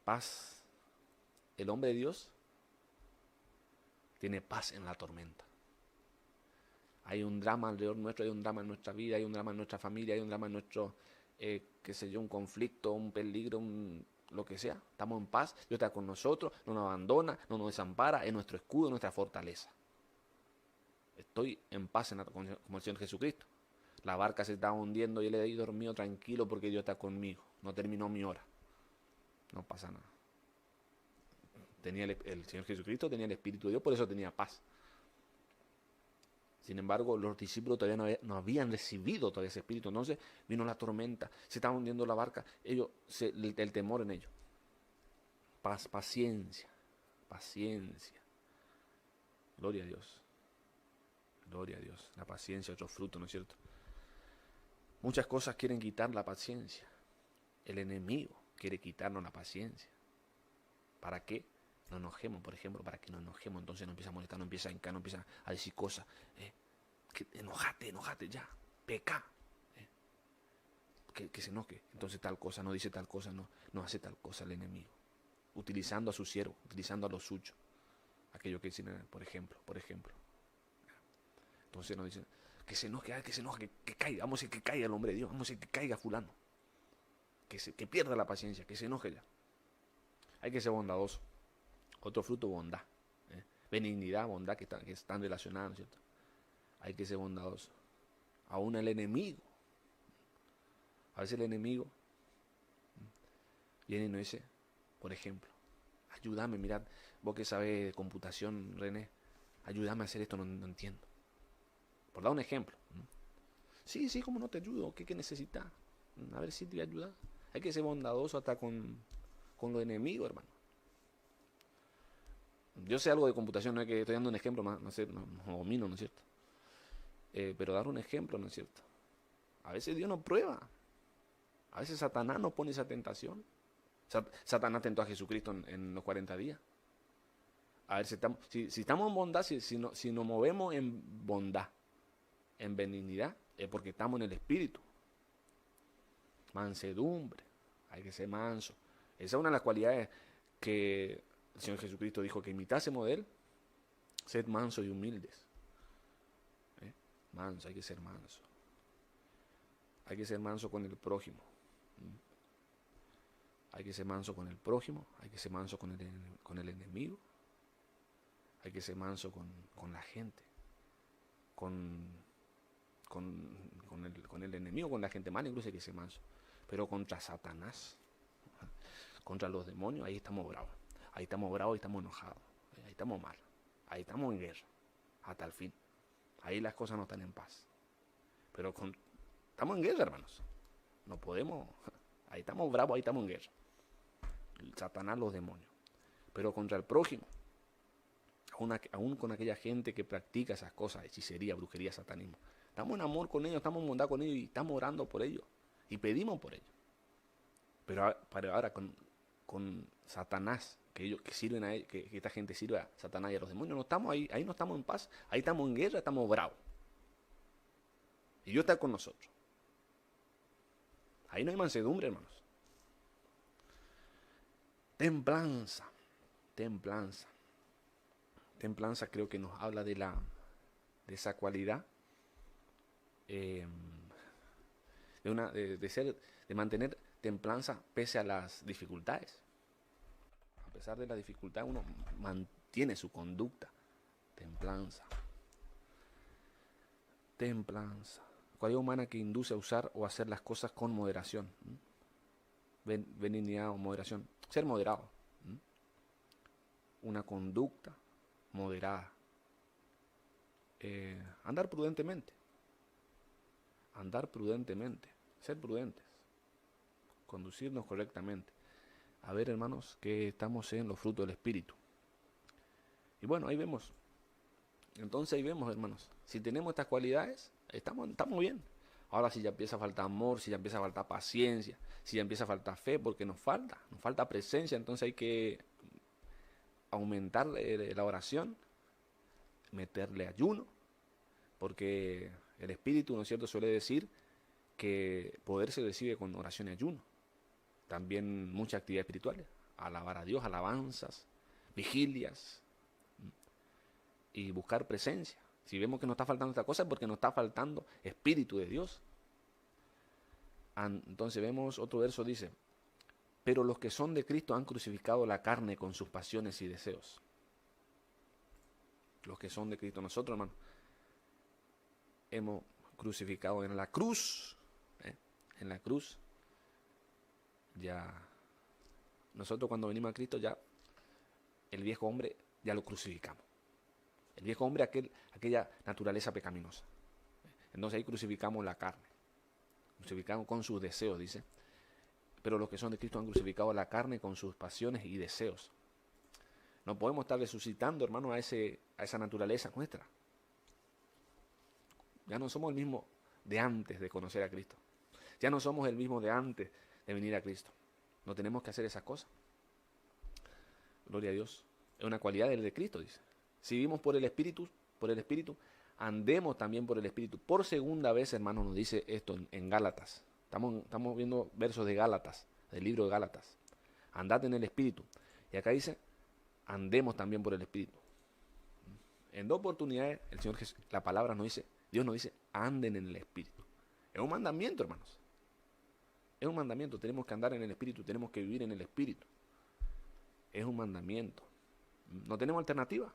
paz. El hombre de Dios tiene paz en la tormenta. Hay un drama alrededor nuestro, hay un drama en nuestra vida, hay un drama en nuestra familia, hay un drama en nuestro, qué sé yo, un conflicto, un peligro, lo que sea. Estamos en paz, Dios está con nosotros, no nos abandona, no nos desampara, es nuestro escudo, nuestra fortaleza. Estoy en paz como el Señor Jesucristo. La barca se está hundiendo y él he dormido tranquilo porque Dios está conmigo. No terminó mi hora. No pasa nada. El Señor Jesucristo tenía el Espíritu de Dios, por eso tenía paz. Sin embargo, los discípulos todavía no habían recibido todavía ese Espíritu. Entonces vino la tormenta, se estaba hundiendo la barca. El temor en ellos. Paz, paciencia. Gloria a Dios. Gloria a Dios. La paciencia, otro fruto, ¿no es cierto? Muchas cosas quieren quitar la paciencia. El enemigo quiere quitarnos la paciencia. ¿Para qué? No enojemos, por ejemplo, para que no enojemos. Entonces no empieza a molestar, no empieza a decir cosas. Enojate ya, peca. Que se enoje. Entonces tal cosa, no dice tal cosa, no hace tal cosa el enemigo. Utilizando a su siervo, utilizando a los suyos. Aquello que dicen, por ejemplo. Entonces nos dicen, que se enoje, que caiga. Vamos a decir que caiga el hombre de Dios, vamos a decir que caiga fulano. Que pierda la paciencia, que se enoje ya. Hay que ser bondadoso. Otro fruto, bondad. Benignidad, bondad, que están relacionadas, ¿no es cierto? Hay que ser bondadoso. Aún el enemigo. A veces el enemigo viene y nos dice, por ejemplo, ayúdame, mirad, vos que sabés de computación, René, ayúdame a hacer esto, no entiendo. Por dar un ejemplo. Sí, ¿cómo no te ayudo? ¿Qué necesitas? A ver si te voy a ayudar. Hay que ser bondadoso hasta con los enemigos, hermano. Yo sé algo de computación, no es que estoy dando un ejemplo, no sé, no domino, ¿no es cierto? Pero dar un ejemplo, ¿no es cierto? A veces Dios nos prueba. A veces Satanás nos pone esa tentación. Satanás tentó a Jesucristo en los 40 días. A ver, si estamos en bondad, si nos movemos en bondad, en benignidad, es porque estamos en el Espíritu. Mansedumbre, hay que ser manso. Esa es una de las cualidades que el Señor Jesucristo dijo que imitásemos de Él. Sed mansos y humildes. Manso, hay que ser manso. Hay que ser manso con el prójimo. Hay que ser manso con el prójimo, hay que ser manso con el enemigo. Hay que ser manso con la gente, con el enemigo, con la gente mala, incluso hay que ser manso. Pero contra Satanás, contra los demonios, ahí estamos bravos. Ahí estamos bravos, ahí estamos enojados, ahí estamos mal, ahí estamos en guerra, hasta el fin. Ahí las cosas no están en paz. Pero estamos en guerra, hermanos. No podemos, ahí estamos bravos, ahí estamos en guerra. Satanás, los demonios. Pero contra el prójimo, aún con aquella gente que practica esas cosas, hechicería, brujería, satanismo, estamos en amor con ellos, estamos en bondad con ellos y estamos orando por ellos y pedimos por ellos. Pero ahora con Satanás, que sirven a él, que esta gente sirve a Satanás y a los demonios, no estamos ahí no estamos en paz, ahí estamos en guerra, estamos bravos. Y Dios está con nosotros. Ahí no hay mansedumbre, hermanos. Templanza. Templanza creo que nos habla de esa cualidad de mantener templanza pese a las dificultades. A pesar de la dificultad, uno mantiene su conducta. Templanza. Cualidad humana que induce a usar o hacer las cosas con moderación. Benignidad o moderación. Ser moderado. Una conducta moderada. Andar prudentemente. Ser prudentes. Conducirnos correctamente. A ver, hermanos, que estamos en los frutos del Espíritu. Y bueno, ahí vemos. Entonces ahí vemos, hermanos. Si tenemos estas cualidades, estamos bien. Ahora si ya empieza a faltar amor, si ya empieza a faltar paciencia, si ya empieza a faltar fe, porque nos falta presencia, entonces hay que aumentar la oración, meterle ayuno, porque el Espíritu, ¿no es cierto?, suele decir que poder se recibe con oración y ayuno. También muchas actividades espirituales, alabar a Dios, alabanzas, vigilias y buscar presencia. Si vemos que nos está faltando esta cosa es porque nos está faltando Espíritu de Dios. Entonces vemos otro verso, dice: pero los que son de Cristo han crucificado la carne con sus pasiones y deseos. Los que son de Cristo, nosotros, hermano, hemos crucificado en la cruz. En la cruz. Ya, nosotros cuando venimos a Cristo, ya el viejo hombre ya lo crucificamos. El viejo hombre, aquella naturaleza pecaminosa. Entonces ahí crucificamos la carne. Crucificamos con sus deseos, dice. Pero los que son de Cristo han crucificado la carne con sus pasiones y deseos. No podemos estar resucitando, hermano, a esa naturaleza nuestra. Ya no somos el mismo de antes de conocer a Cristo. Ya no somos el mismo de antes de venir a Cristo. No tenemos que hacer esas cosas. Gloria a Dios. Es una cualidad del de Cristo, dice. Si vivimos por el Espíritu, andemos también por el Espíritu. Por segunda vez, hermano, nos dice esto en Gálatas. Estamos viendo versos de Gálatas, del libro de Gálatas. Andad en el Espíritu. Y acá dice, andemos también por el Espíritu. En 2 oportunidades, el Señor Jesús, la palabra nos dice, Dios nos dice, anden en el Espíritu. Es un mandamiento, hermanos. Es un mandamiento. Tenemos que andar en el Espíritu, tenemos que vivir en el Espíritu. Es un mandamiento. No tenemos alternativa.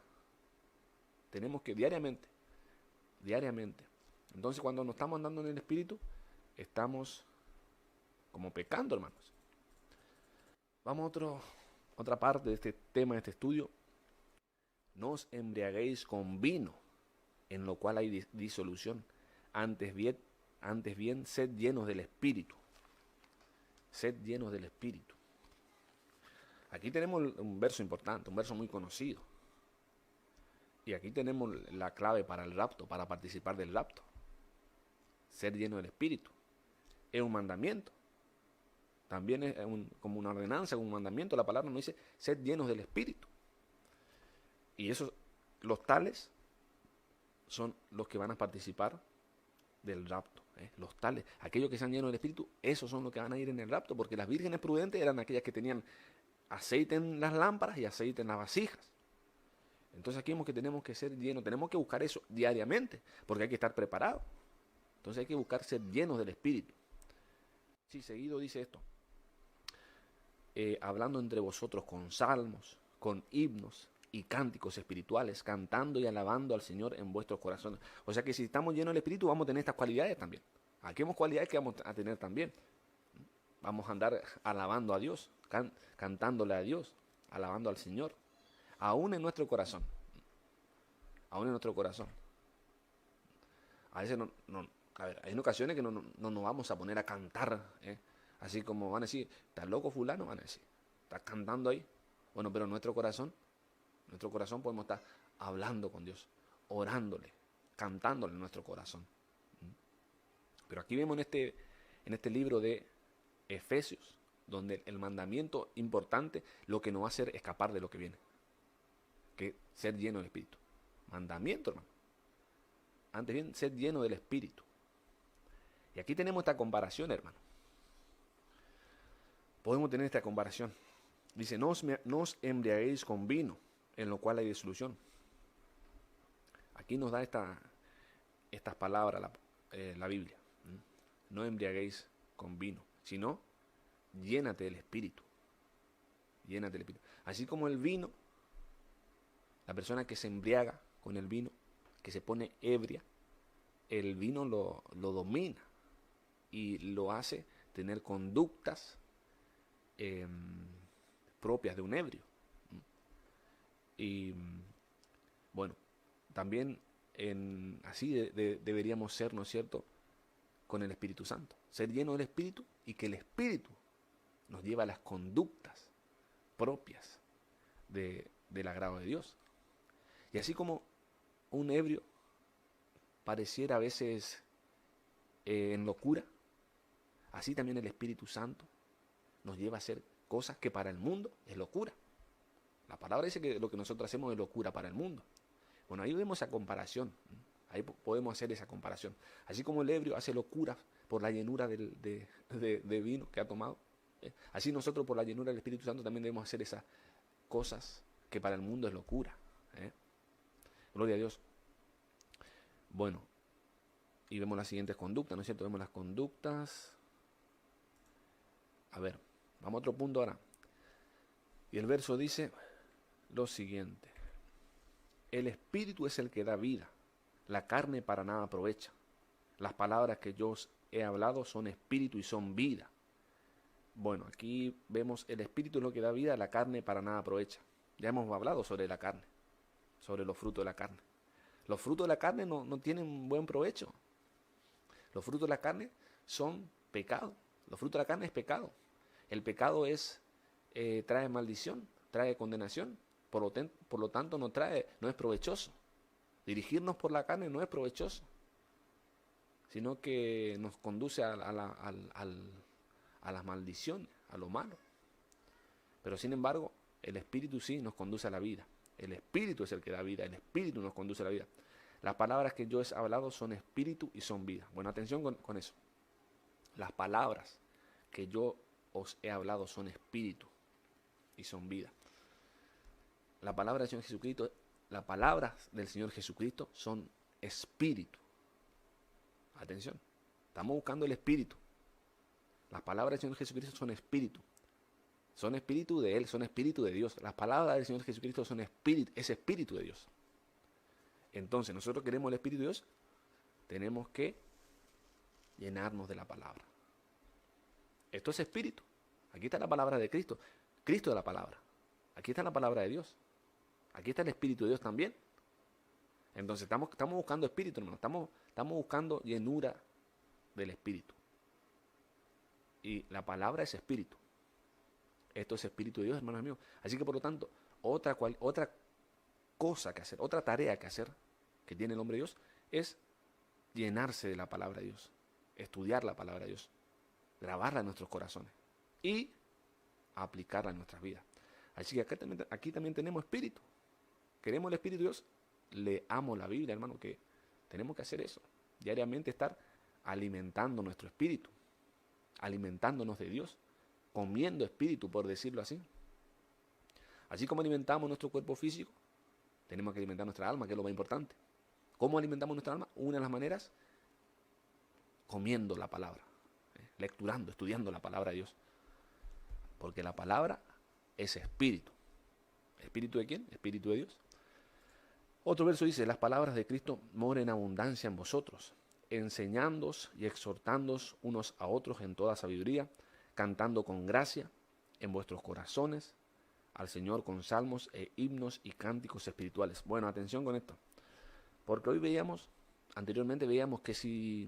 Tenemos que diariamente. Entonces cuando no estamos andando en el Espíritu, estamos como pecando, hermanos. Vamos a otra parte de este tema, de este estudio. No os embriaguéis con vino, en lo cual hay disolución. Antes bien, sed llenos del Espíritu. Sed llenos del Espíritu. Aquí tenemos un verso importante, un verso muy conocido. Y aquí tenemos la clave para el rapto, para participar del rapto. Ser lleno del Espíritu. Es un mandamiento. También es como una ordenanza, como un mandamiento. La palabra nos dice, sed llenos del Espíritu. Y esos, los tales, son los que van a participar del rapto. Los tales, aquellos que sean llenos del Espíritu, esos son los que van a ir en el rapto, porque las vírgenes prudentes eran aquellas que tenían aceite en las lámparas y aceite en las vasijas. Entonces aquí vemos que tenemos que ser llenos, tenemos que buscar eso diariamente, porque hay que estar preparados. Entonces hay que buscar ser llenos del Espíritu. Sí, seguido dice esto, hablando entre vosotros con salmos, con himnos y cánticos espirituales, cantando y alabando al Señor en vuestros corazones. O sea que si estamos llenos del Espíritu, vamos a tener estas cualidades también. Aquí hemos cualidades que vamos a tener también. Vamos a andar alabando a Dios, cantándole a Dios, alabando al Señor, aún en nuestro corazón. Aún en nuestro corazón. A veces a ver, hay ocasiones que no nos vamos a poner a cantar, así como van a decir, ¿estás loco fulano? Van a decir, ¿estás cantando ahí? Bueno, pero en nuestro corazón podemos estar hablando con Dios, orándole, cantándole en nuestro corazón. Pero aquí vemos en este libro de Efesios, donde el mandamiento importante, lo que nos va a hacer escapar de lo que viene, que ser lleno del Espíritu. Mandamiento, hermano. Antes bien, ser lleno del Espíritu. Y aquí tenemos esta comparación, hermano. Podemos tener esta comparación. Dice, no os embriaguéis con vino, en lo cual hay disolución. Aquí nos da estas palabras la Biblia. No embriaguéis con vino, sino llénate del Espíritu. Llénate del Espíritu. Así como el vino, la persona que se embriaga con el vino, que se pone ebria, el vino lo domina y lo hace tener conductas propias de un ebrio. Y bueno, también así deberíamos ser, ¿no es cierto?, con el Espíritu Santo. Ser lleno del Espíritu y que el Espíritu nos lleve a las conductas propias del agrado de Dios. Y así como un ebrio pareciera a veces en locura, así también el Espíritu Santo nos lleva a hacer cosas que para el mundo es locura. La palabra dice que lo que nosotros hacemos es locura para el mundo. Bueno, ahí vemos esa comparación. Ahí podemos hacer esa comparación. Así como el ebrio hace locura por la llenura de vino que ha tomado, así nosotros por la llenura del Espíritu Santo también debemos hacer esas cosas que para el mundo es locura. Gloria a Dios. Bueno, y vemos las siguientes conductas, ¿no es cierto? Vemos las conductas. A ver, vamos a otro punto ahora. Y el verso dice lo siguiente. El Espíritu es el que da vida. La carne para nada aprovecha. Las palabras que yo os he hablado son espíritu y son vida. Bueno, aquí vemos el Espíritu es lo que da vida, la carne para nada aprovecha. Ya hemos hablado sobre la carne, sobre los frutos de la carne. Los frutos de la carne no tienen buen provecho. Los frutos de la carne son pecado. Los frutos de la carne es pecado. El pecado trae maldición, trae condenación. Por lo tanto, no es provechoso. Dirigirnos por la carne no es provechoso, sino que nos conduce a las maldiciones, a lo malo. Pero sin embargo, el Espíritu sí nos conduce a la vida. El Espíritu es el que da vida, el Espíritu nos conduce a la vida. Las palabras que yo os he hablado son espíritu y son vida. Bueno, atención con eso. Las palabras que yo os he hablado son espíritu y son vida. La palabra del Señor Jesucristo, las palabras del Señor Jesucristo son espíritu. Atención, estamos buscando el espíritu. Las palabras del Señor Jesucristo son espíritu. Son espíritu de Él, son espíritu de Dios. Las palabras del Señor Jesucristo son espíritu, es espíritu de Dios. Entonces, nosotros queremos el Espíritu de Dios, tenemos que llenarnos de la palabra. Esto es espíritu. Aquí está la palabra de Cristo. Cristo es la palabra. Aquí está la palabra de Dios. Aquí está el Espíritu de Dios también. Entonces, estamos buscando espíritu, hermano. Estamos buscando llenura del Espíritu. Y la palabra es espíritu. Esto es espíritu de Dios, hermanos míos. Así que, por lo tanto, otra cosa que hacer, otra tarea que hacer, que tiene el hombre de Dios, es llenarse de la palabra de Dios, estudiar la palabra de Dios, grabarla en nuestros corazones, y aplicarla en nuestras vidas. Así que aquí también tenemos espíritu. Queremos el Espíritu de Dios. Leamos la Biblia, hermano, que tenemos que hacer eso. Diariamente estar alimentando nuestro espíritu, alimentándonos de Dios, comiendo espíritu, por decirlo así. Así como alimentamos nuestro cuerpo físico, tenemos que alimentar nuestra alma, que es lo más importante. ¿Cómo alimentamos nuestra alma? Una de las maneras, comiendo la palabra, lecturando, estudiando la palabra de Dios. Porque la palabra es espíritu. ¿Espíritu de quién? Espíritu de Dios. Otro verso dice, las palabras de Cristo moren en abundancia en vosotros, enseñándoos y exhortándoos unos a otros en toda sabiduría, cantando con gracia en vuestros corazones al Señor con salmos e himnos y cánticos espirituales. Bueno, atención con esto, porque anteriormente veíamos que si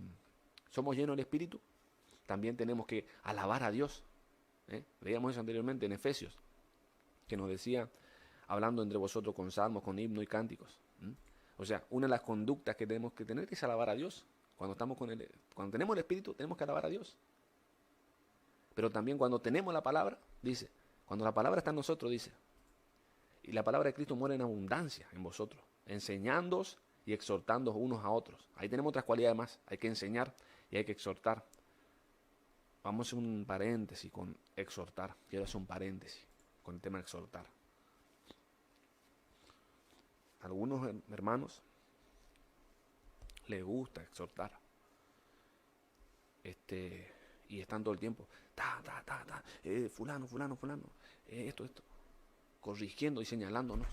somos llenos del Espíritu, también tenemos que alabar a Dios. Veíamos eso anteriormente en Efesios, que nos decía, hablando entre vosotros con salmos, con himnos y cánticos. O sea, una de las conductas que tenemos que tener es alabar a Dios. Cuando tenemos el Espíritu, tenemos que alabar a Dios. Pero también cuando tenemos la palabra, dice, cuando la palabra está en nosotros, dice, y la palabra de Cristo muere en abundancia en vosotros, enseñándoos y exhortándoos unos a otros. Ahí tenemos otras cualidades más. Hay que enseñar y hay que exhortar. Vamos a hacer un paréntesis con exhortar. Quiero hacer un paréntesis con el tema de exhortar. Algunos hermanos les gusta exhortar. Y están todo el tiempo, fulano, esto, corrigiendo y señalándonos.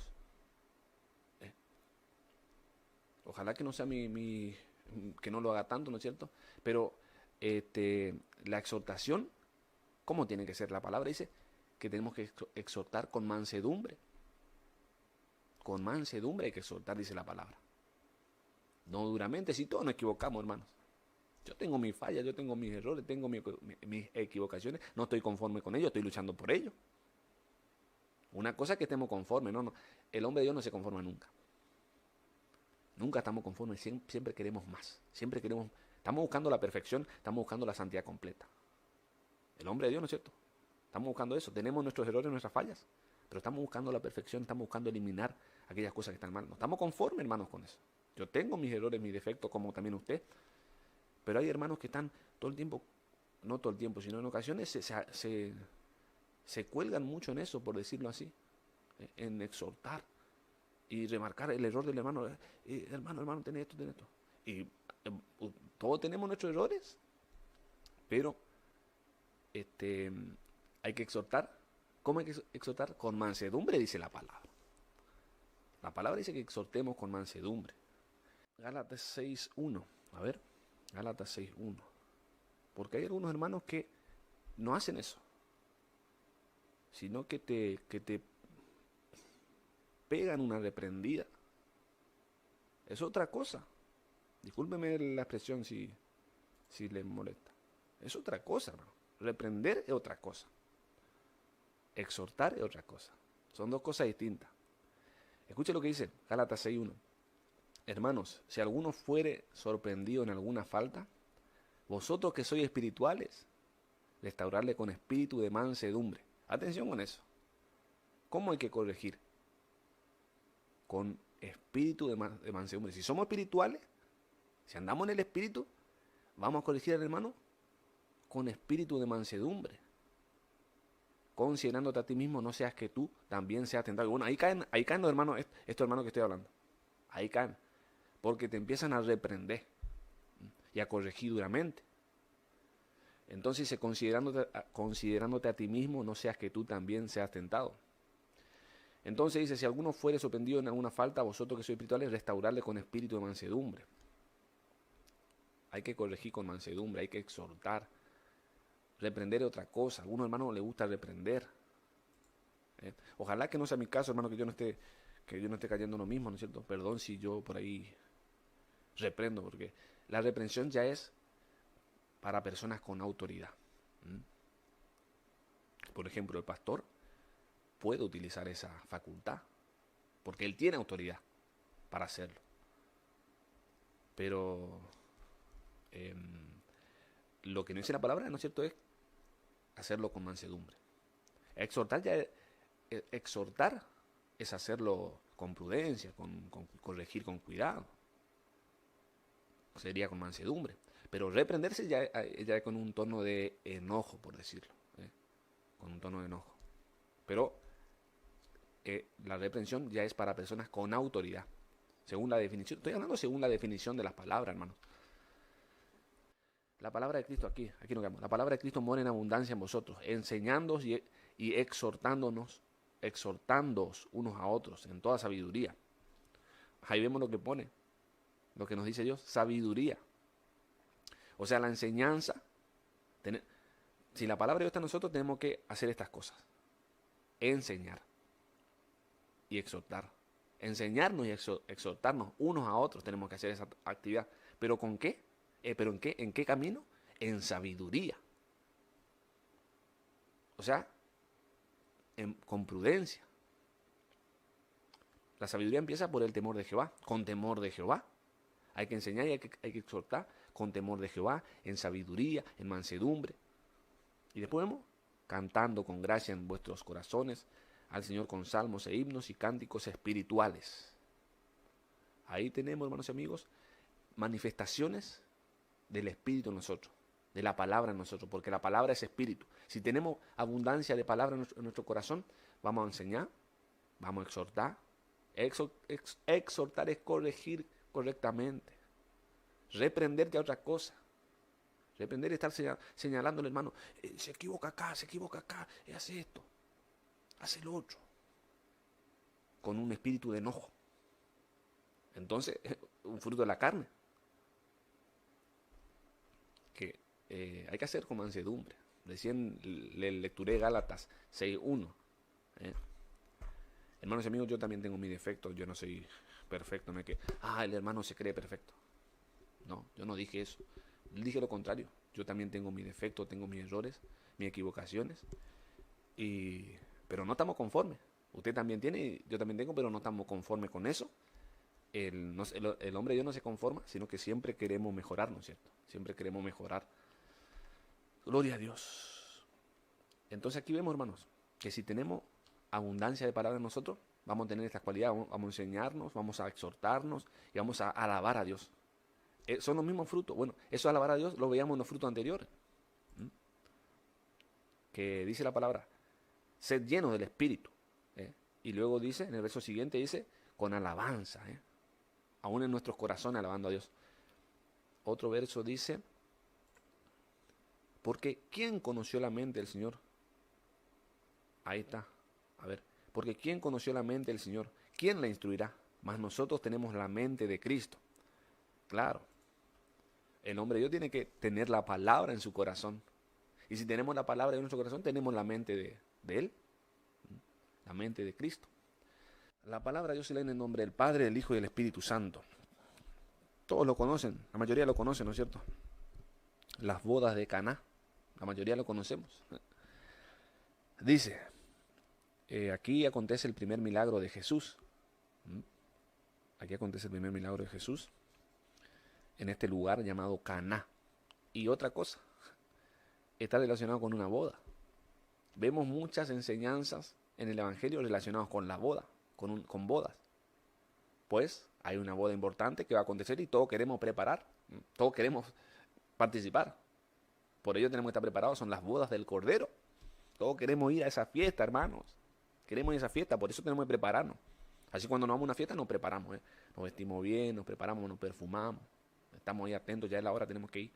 Ojalá que no sea que no lo haga tanto, ¿no es cierto? Pero la exhortación, ¿cómo tiene que ser? La palabra dice que tenemos que exhortar con mansedumbre. Con mansedumbre hay que exhortar, dice la palabra. No duramente, si todos nos equivocamos, hermanos. Yo tengo mis fallas, yo tengo mis errores, tengo mis equivocaciones. No estoy conforme con ello, estoy luchando por ello. Una cosa es que estemos conformes, no. El hombre de Dios no se conforma nunca. Nunca estamos conformes, siempre queremos más. Estamos buscando la perfección, estamos buscando la santidad completa. El hombre de Dios, ¿no es cierto? Estamos buscando eso, tenemos nuestros errores, nuestras fallas, pero estamos buscando la perfección, estamos buscando eliminar aquellas cosas que están mal. No estamos conformes, hermanos, con eso. Yo tengo mis errores, mis defectos, como también usted. Pero hay hermanos que están todo el tiempo, no todo el tiempo, sino en ocasiones se cuelgan mucho en eso, por decirlo así, en exhortar y remarcar el error del hermano. Hermano, tiene esto, tiene esto. Y todos tenemos nuestros errores, pero hay que exhortar. ¿Cómo hay que exhortar? Con mansedumbre, dice la palabra. La palabra dice que exhortemos con mansedumbre. Gálatas 6:1. A ver, Gálatas 6:1. Porque hay algunos hermanos que no hacen eso, sino que te pegan una reprendida. Es otra cosa. Discúlpeme la expresión si les molesta. Es otra cosa, hermano. Reprender es otra cosa. Exhortar es otra cosa. Son dos cosas distintas. Escuche lo que dice Gálatas 6:1. Hermanos, si alguno fuere sorprendido en alguna falta, vosotros que sois espirituales, restaurarle con espíritu de mansedumbre. Atención con eso. ¿Cómo hay que corregir? Con espíritu de mansedumbre. Si somos espirituales, si andamos en el espíritu, vamos a corregir al hermano con espíritu de mansedumbre. Considerándote a ti mismo, no seas que tú también seas tentado. Bueno, ahí caen los hermanos, estos hermanos que estoy hablando. Ahí caen. Porque te empiezan a reprender y a corregir duramente. Entonces, considerándote a ti mismo, no seas que tú también seas tentado. Entonces dice, si alguno fuere sorprendido en alguna falta, vosotros que sois espirituales, restaurarle con espíritu de mansedumbre. Hay que corregir con mansedumbre, hay que exhortar. Reprender es otra cosa. A algunos hermanos les gusta reprender. Ojalá que no sea mi caso, hermano, que yo no esté cayendo en lo mismo, ¿no es cierto? Perdón si yo por ahí reprendo, porque la reprensión ya es para personas con autoridad. Por ejemplo, el pastor puede utilizar esa facultad, porque él tiene autoridad para hacerlo. Pero lo que no dice la palabra, ¿no es cierto?, es hacerlo con mansedumbre. Exhortar es hacerlo con prudencia, con corregir con cuidado. Sería con mansedumbre. Pero reprenderse ya con un tono de enojo, por decirlo. Con un tono de enojo. Pero la reprensión ya es para personas con autoridad. Según la definición. Estoy hablando según la definición de las palabras, hermano. La palabra de Cristo aquí nos quedamos. La palabra de Cristo mora en abundancia en vosotros, enseñándoos y exhortándonos unos a otros en toda sabiduría. Ahí vemos lo que pone, lo que nos dice Dios, sabiduría. O sea, la enseñanza, si la palabra de Dios está en nosotros, tenemos que hacer estas cosas. Enseñar y exhortar. Enseñarnos y exhortarnos unos a otros, tenemos que hacer esa actividad. ¿Pero con qué? ¿Pero en qué camino? En sabiduría. O sea, con prudencia. La sabiduría empieza por el temor de Jehová, con temor de Jehová. Hay que enseñar y hay que exhortar con temor de Jehová, en sabiduría, en mansedumbre. Y después vemos, cantando con gracia en vuestros corazones al Señor con salmos e himnos y cánticos espirituales. Ahí tenemos, hermanos y amigos, manifestaciones del Espíritu en nosotros, de la palabra en nosotros, porque la palabra es Espíritu. Si tenemos abundancia de palabra en nuestro corazón, vamos a enseñar, vamos a exhortar. Exhortar es corregir correctamente. Reprender ya otra cosa. Reprender es estar señalando al hermano, se equivoca acá, hace esto, hace lo otro, con un espíritu de enojo. Entonces, un fruto de la carne, que hay que hacer con mansedumbre. Recién le lecturé Gálatas 6:1. Hermanos y amigos, yo también tengo mis defectos, yo no soy perfecto, no es que, el hermano se cree perfecto. No, yo no dije eso. Dije lo contrario. Yo también tengo mis defectos, tengo mis errores, mis equivocaciones. Pero no estamos conformes. Usted también tiene, yo también tengo, pero no estamos conformes con eso. El hombre de Dios no se conforma, sino que siempre queremos mejorar, ¿no es cierto? Siempre queremos mejorar. Gloria a Dios. Entonces aquí vemos, hermanos, que si tenemos abundancia de palabras en nosotros, vamos a tener estas cualidades, vamos a enseñarnos, vamos a exhortarnos y vamos a alabar a Dios. Son los mismos frutos. Bueno, eso de alabar a Dios lo veíamos en los frutos anteriores. Que dice la palabra, sed llenos del Espíritu. Y luego dice, en el verso siguiente dice, con alabanza. Aún en nuestros corazones alabando a Dios. Otro verso dice, porque ¿quién conoció la mente del Señor? Ahí está. A ver, porque ¿quién conoció la mente del Señor? ¿Quién la instruirá? Mas nosotros tenemos la mente de Cristo. Claro. El hombre de Dios tiene que tener la palabra en su corazón. Y si tenemos la palabra en nuestro corazón, tenemos la mente de Él. La mente de Cristo. La palabra de Dios se lee en el nombre del Padre, del Hijo y del Espíritu Santo. Todos lo conocen, la mayoría lo conocen, ¿no es cierto? Las bodas de Caná, la mayoría lo conocemos. Dice, aquí acontece el primer milagro de Jesús. Aquí acontece el primer milagro de Jesús en este lugar llamado Caná. Y otra cosa, está relacionado con una boda. Vemos muchas enseñanzas en el Evangelio relacionadas con la boda, con bodas. Pues hay una boda importante que va a acontecer y todos queremos preparar, todos queremos participar. Por ello tenemos que estar preparados, son las bodas del Cordero. Todos queremos ir a esa fiesta, hermanos. Queremos ir a esa fiesta, por eso tenemos que prepararnos. Así cuando nos vamos a una fiesta nos preparamos, nos vestimos bien, nos preparamos, nos perfumamos. Estamos ahí atentos, ya es la hora, tenemos que ir.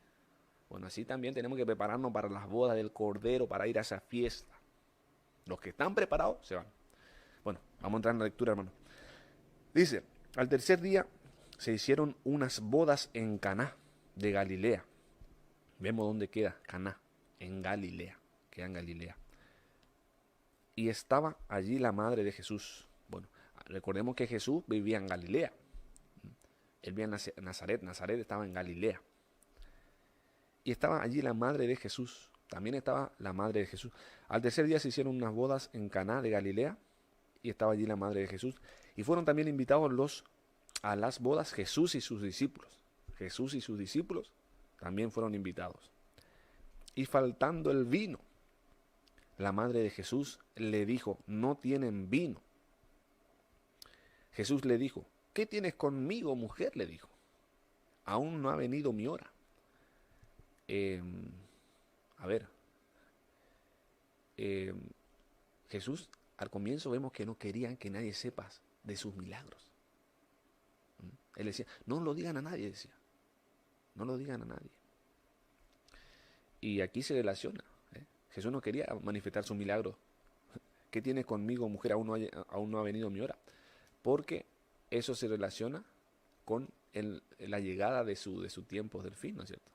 Bueno, así también tenemos que prepararnos para las bodas del Cordero, para ir a esa fiesta. Los que están preparados se van. Bueno, vamos a entrar en la lectura, hermano. Dice, al tercer día se hicieron unas bodas en Caná de Galilea. Vemos dónde queda Caná, en Galilea, queda en Galilea. Y estaba allí la madre de Jesús. Bueno, recordemos que Jesús vivía en Galilea. Él vivía en Nazaret, Nazaret estaba en Galilea. Y estaba allí la madre de Jesús. También estaba la madre de Jesús. Al tercer día se hicieron unas bodas en Caná de Galilea. Y estaba allí la madre de Jesús. Y fueron también invitados a las bodas Jesús y sus discípulos. Jesús y sus discípulos también fueron invitados. Y faltando el vino, la madre de Jesús, le dijo, no tienen vino. Jesús le dijo, ¿qué tienes conmigo, mujer? Le dijo, aún no ha venido mi hora. Eh, a ver, eh, Jesús al comienzo vemos que no querían que nadie sepa de sus milagros. Él decía, no lo digan a nadie, decía, no lo digan a nadie. Y aquí se relaciona. Jesús no quería manifestar sus milagros. ¿Qué tienes conmigo, mujer? Aún no ha venido mi hora. Porque eso se relaciona con la llegada de su tiempo del fin, ¿no es cierto?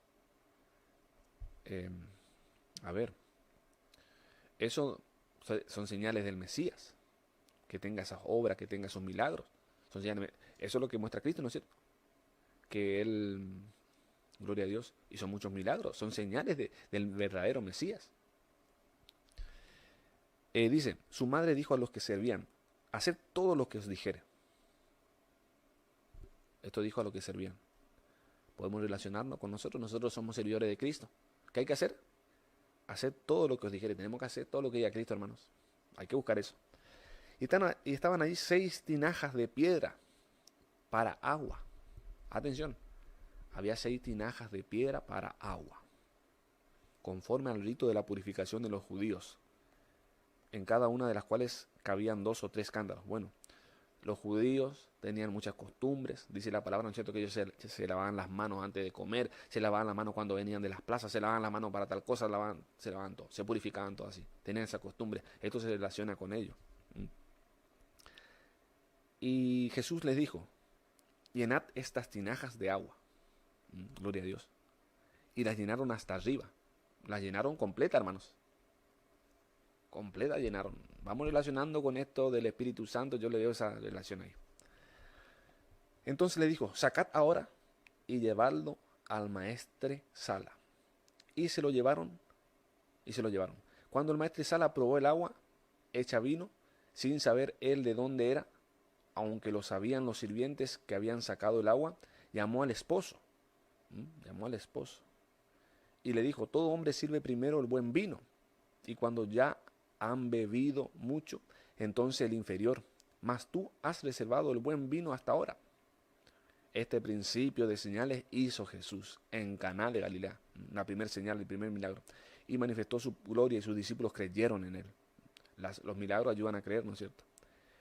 A ver, eso son señales del Mesías, que tenga esas obras, que tenga esos milagros. Eso es lo que muestra Cristo, ¿no es cierto? Que Él, gloria a Dios, hizo muchos milagros, son señales del verdadero Mesías. Dice, su madre dijo a los que servían, haced todo lo que os dijere. Esto dijo a los que servían. Podemos relacionarnos con nosotros somos servidores de Cristo. ¿Qué hay que hacer? Hacer todo lo que os dijere. Tenemos que hacer todo lo que diga Cristo, hermanos. Hay que buscar eso. Y estaban allí 6 tinajas de piedra para agua. Atención, había 6 tinajas de piedra para agua, conforme al rito de la purificación de los judíos, en cada una de las cuales cabían 2 o 3 cántaros. Bueno, los judíos tenían muchas costumbres, dice la palabra, ¿no es cierto? Que ellos se lavaban las manos antes de comer, se lavaban las manos cuando venían de las plazas, se lavaban las manos para tal cosa, se lavaban todo, se purificaban todo así, tenían esa costumbre. Esto se relaciona con ellos. Y Jesús les dijo, llenad estas tinajas de agua, gloria a Dios, y las llenaron hasta arriba, las llenaron completa, hermanos, completa llenaron. Vamos relacionando con esto del Espíritu Santo, yo le veo esa relación ahí. Entonces le dijo, sacad ahora y llevadlo al maestre Sala. Y se lo llevaron. Cuando el maestre Sala probó el agua hecha vino, sin saber él de dónde era, aunque lo sabían los sirvientes que habían sacado el agua, llamó al esposo. Y le dijo, todo hombre sirve primero el buen vino, y cuando ya han bebido mucho, entonces el inferior. Mas tú has reservado el buen vino hasta ahora. Este principio de señales hizo Jesús en Caná de Galilea, la primera señal, el primer milagro, y manifestó su gloria y sus discípulos creyeron en él. Los milagros ayudan a creer, ¿no es cierto?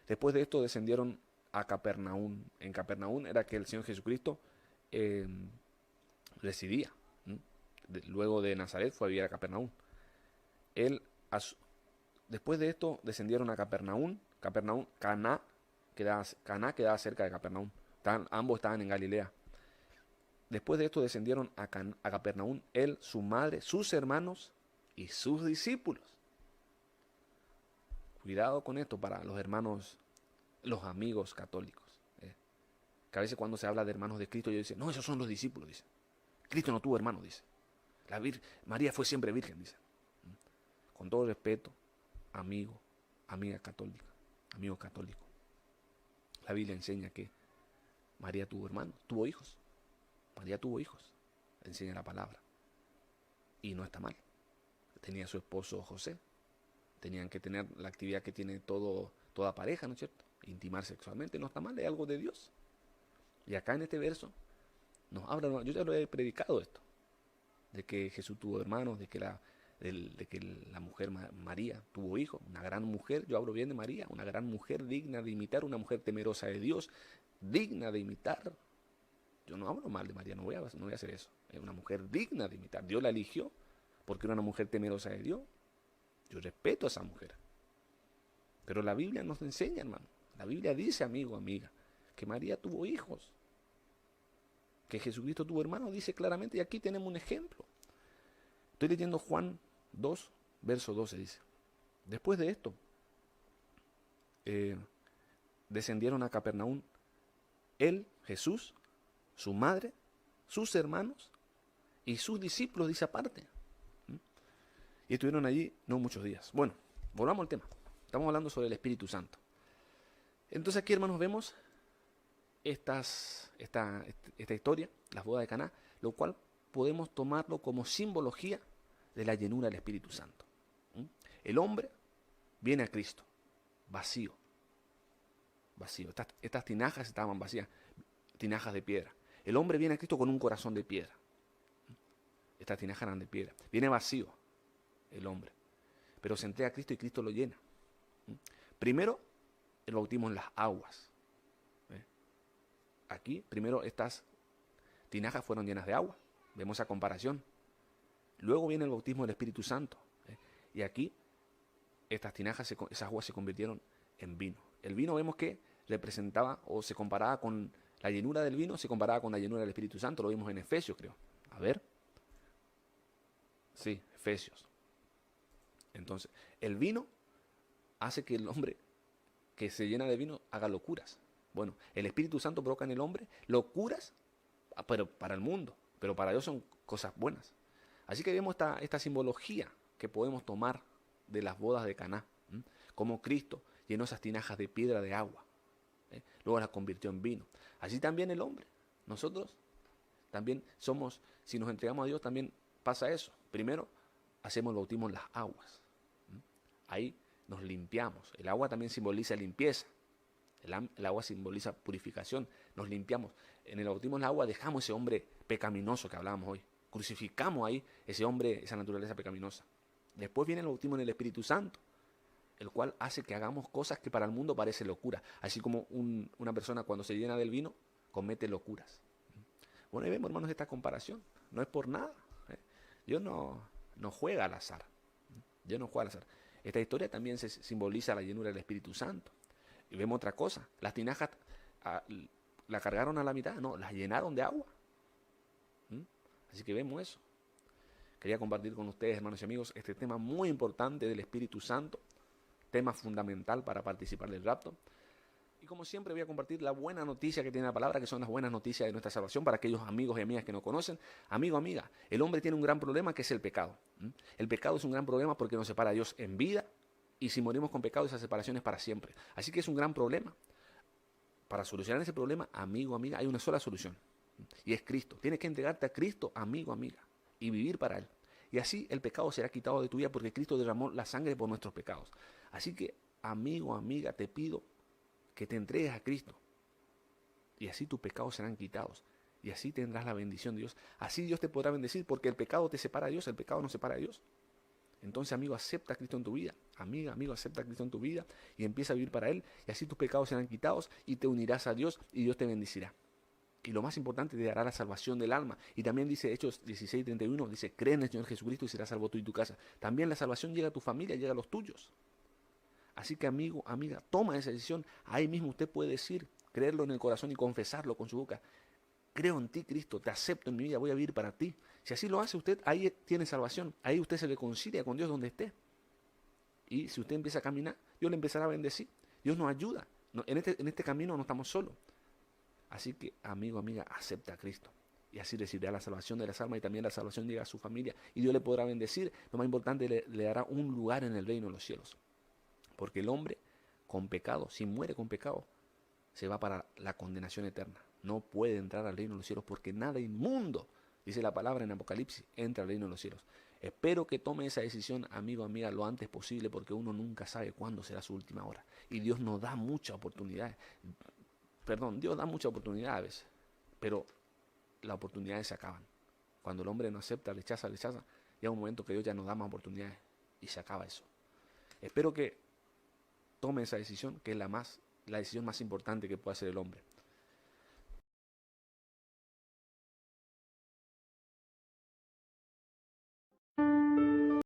Después de esto descendieron a Capernaum. En Capernaum era que el Señor Jesucristo residía. Luego de Nazaret fue a vivir a Capernaum. Después de esto descendieron a Capernaum. Caná quedaba cerca de Capernaum. Ambos estaban en Galilea. Después de esto descendieron a Capernaum, él, su madre, sus hermanos y sus discípulos. Cuidado con esto para los hermanos, los amigos católicos. Que a veces cuando se habla de hermanos de Cristo, ellos dicen, no, esos son los discípulos, dice. Cristo no tuvo hermanos, dice. María fue siempre virgen, dice. Con todo respeto, amiga católica, amigo católico. La Biblia enseña que María tuvo hermanos, tuvo hijos. María tuvo hijos, enseña la palabra. Y no está mal. Tenía a su esposo José. Tenían que tener la actividad que tiene toda pareja, ¿no es cierto? Intimar sexualmente, no está mal, es algo de Dios. Y acá en este verso nos habla, yo ya lo he predicado esto, de que Jesús tuvo hermanos, de que la mujer María tuvo hijos, una gran mujer, yo hablo bien de María, una gran mujer digna de imitar, una mujer temerosa de Dios, digna de imitar. Yo no hablo mal de María, no voy a hacer eso. Es una mujer digna de imitar. Dios la eligió porque era una mujer temerosa de Dios. Yo respeto a esa mujer. Pero la Biblia nos enseña, hermano. La Biblia dice, amigo, amiga, que María tuvo hijos. Que Jesucristo tuvo hermanos, dice claramente, y aquí tenemos un ejemplo. Estoy leyendo Juan 2, verso 12, dice. Después de esto, descendieron a Capernaum, él, Jesús, su madre, sus hermanos y sus discípulos, dice aparte. Y estuvieron allí no muchos días. Bueno, volvamos al tema. Estamos hablando sobre el Espíritu Santo. Entonces aquí, hermanos, vemos esta historia, las bodas de Caná, lo cual podemos tomarlo como simbología de la llenura del Espíritu Santo. El hombre viene a Cristo, vacío, vacío. Estas tinajas estaban vacías, tinajas de piedra. El hombre viene a Cristo con un corazón de piedra. Estas tinajas eran de piedra. Viene vacío el hombre, pero se entrega a Cristo y Cristo lo llena. Primero, el bautismo en las aguas. Aquí, primero, estas tinajas fueron llenas de agua. Vemos esa comparación. Luego viene el bautismo del Espíritu Santo. Y aquí, estas tinajas, esas aguas se convirtieron en vino. El vino vemos que representaba o se comparaba con la llenura del vino, se comparaba con la llenura del Espíritu Santo. Lo vimos en Efesios, creo. A ver. Sí, Efesios. Entonces, el vino hace que el hombre que se llena de vino haga locuras. Bueno, el Espíritu Santo provoca en el hombre locuras, pero para el mundo, pero para Dios son cosas buenas. Así que vemos esta simbología que podemos tomar de las bodas de Caná, como Cristo llenó esas tinajas de piedra de agua, luego las convirtió en vino. Así también el hombre, nosotros también somos, si nos entregamos a Dios también pasa eso. Primero hacemos el bautismo en las aguas, ahí nos limpiamos. El agua también simboliza limpieza. El agua simboliza purificación. Nos limpiamos. En el bautismo en el agua dejamos ese hombre pecaminoso que hablábamos hoy. Crucificamos ahí ese hombre, esa naturaleza pecaminosa. Después viene el bautismo en el Espíritu Santo, el cual hace que hagamos cosas que para el mundo parece locura. Así como una persona cuando se llena del vino comete locuras. Bueno, ahí vemos, hermanos, esta comparación. No es por nada. Dios no juega al azar. Dios no juega al azar. Esta historia también se simboliza la llenura del Espíritu Santo. Y vemos otra cosa. Las tinajas la cargaron a la mitad. No, las llenaron de agua. Así que vemos eso. Quería compartir con ustedes, hermanos y amigos, este tema muy importante del Espíritu Santo. Tema fundamental para participar del rapto. Y como siempre voy a compartir la buena noticia que tiene la palabra, que son las buenas noticias de nuestra salvación para aquellos amigos y amigas que no conocen. Amigo, amiga, el hombre tiene un gran problema que es el pecado. El pecado es un gran problema porque nos separa a Dios en vida y si morimos con pecado esa separación es para siempre. Así que es un gran problema. Para solucionar ese problema, amigo, amiga, hay una sola solución y es Cristo. Tienes que entregarte a Cristo, amigo, amiga, y vivir para Él. Y así el pecado será quitado de tu vida porque Cristo derramó la sangre por nuestros pecados. Así que, amigo, amiga, te pido que te entregues a Cristo y así tus pecados serán quitados y así tendrás la bendición de Dios. Así Dios te podrá bendecir porque el pecado te separa a Dios, el pecado no separa a Dios. Entonces, amigo, acepta a Cristo en tu vida. Amiga, amigo, acepta a Cristo en tu vida y empieza a vivir para Él y así tus pecados serán quitados y te unirás a Dios y Dios te bendecirá. Y lo más importante, te dará la salvación del alma. Y también dice Hechos 16:31, dice, cree en el Señor Jesucristo y serás salvo tú y tu casa. También la salvación llega a tu familia, llega a los tuyos. Así que, amigo, amiga, toma esa decisión. Ahí mismo usted puede decir, creerlo en el corazón y confesarlo con su boca. Creo en ti, Cristo, te acepto en mi vida, voy a vivir para ti. Si así lo hace usted, ahí tiene salvación. Ahí usted se reconcilia con Dios donde esté. Y si usted empieza a caminar, Dios le empezará a bendecir. Dios nos ayuda. En este camino no estamos solos. Así que, amigo, amiga, acepta a Cristo. Y así recibirá la salvación de las almas y también la salvación llega a su familia. Y Dios le podrá bendecir. Lo más importante, le dará un lugar en el reino de los cielos. Porque el hombre con pecado, si muere con pecado, se va para la condenación eterna. No puede entrar al reino de los cielos porque nada inmundo, dice la palabra en Apocalipsis, entra al reino de los cielos. Espero que tome esa decisión, amigo, amiga, lo antes posible porque uno nunca sabe cuándo será su última hora. Y Dios nos da muchas oportunidades. Dios da muchas oportunidades a veces, pero las oportunidades se acaban. Cuando el hombre no acepta, rechaza, llega un momento que Dios ya nos da más oportunidades y se acaba eso. Espero que tome esa decisión, que es la decisión más importante que puede hacer el hombre.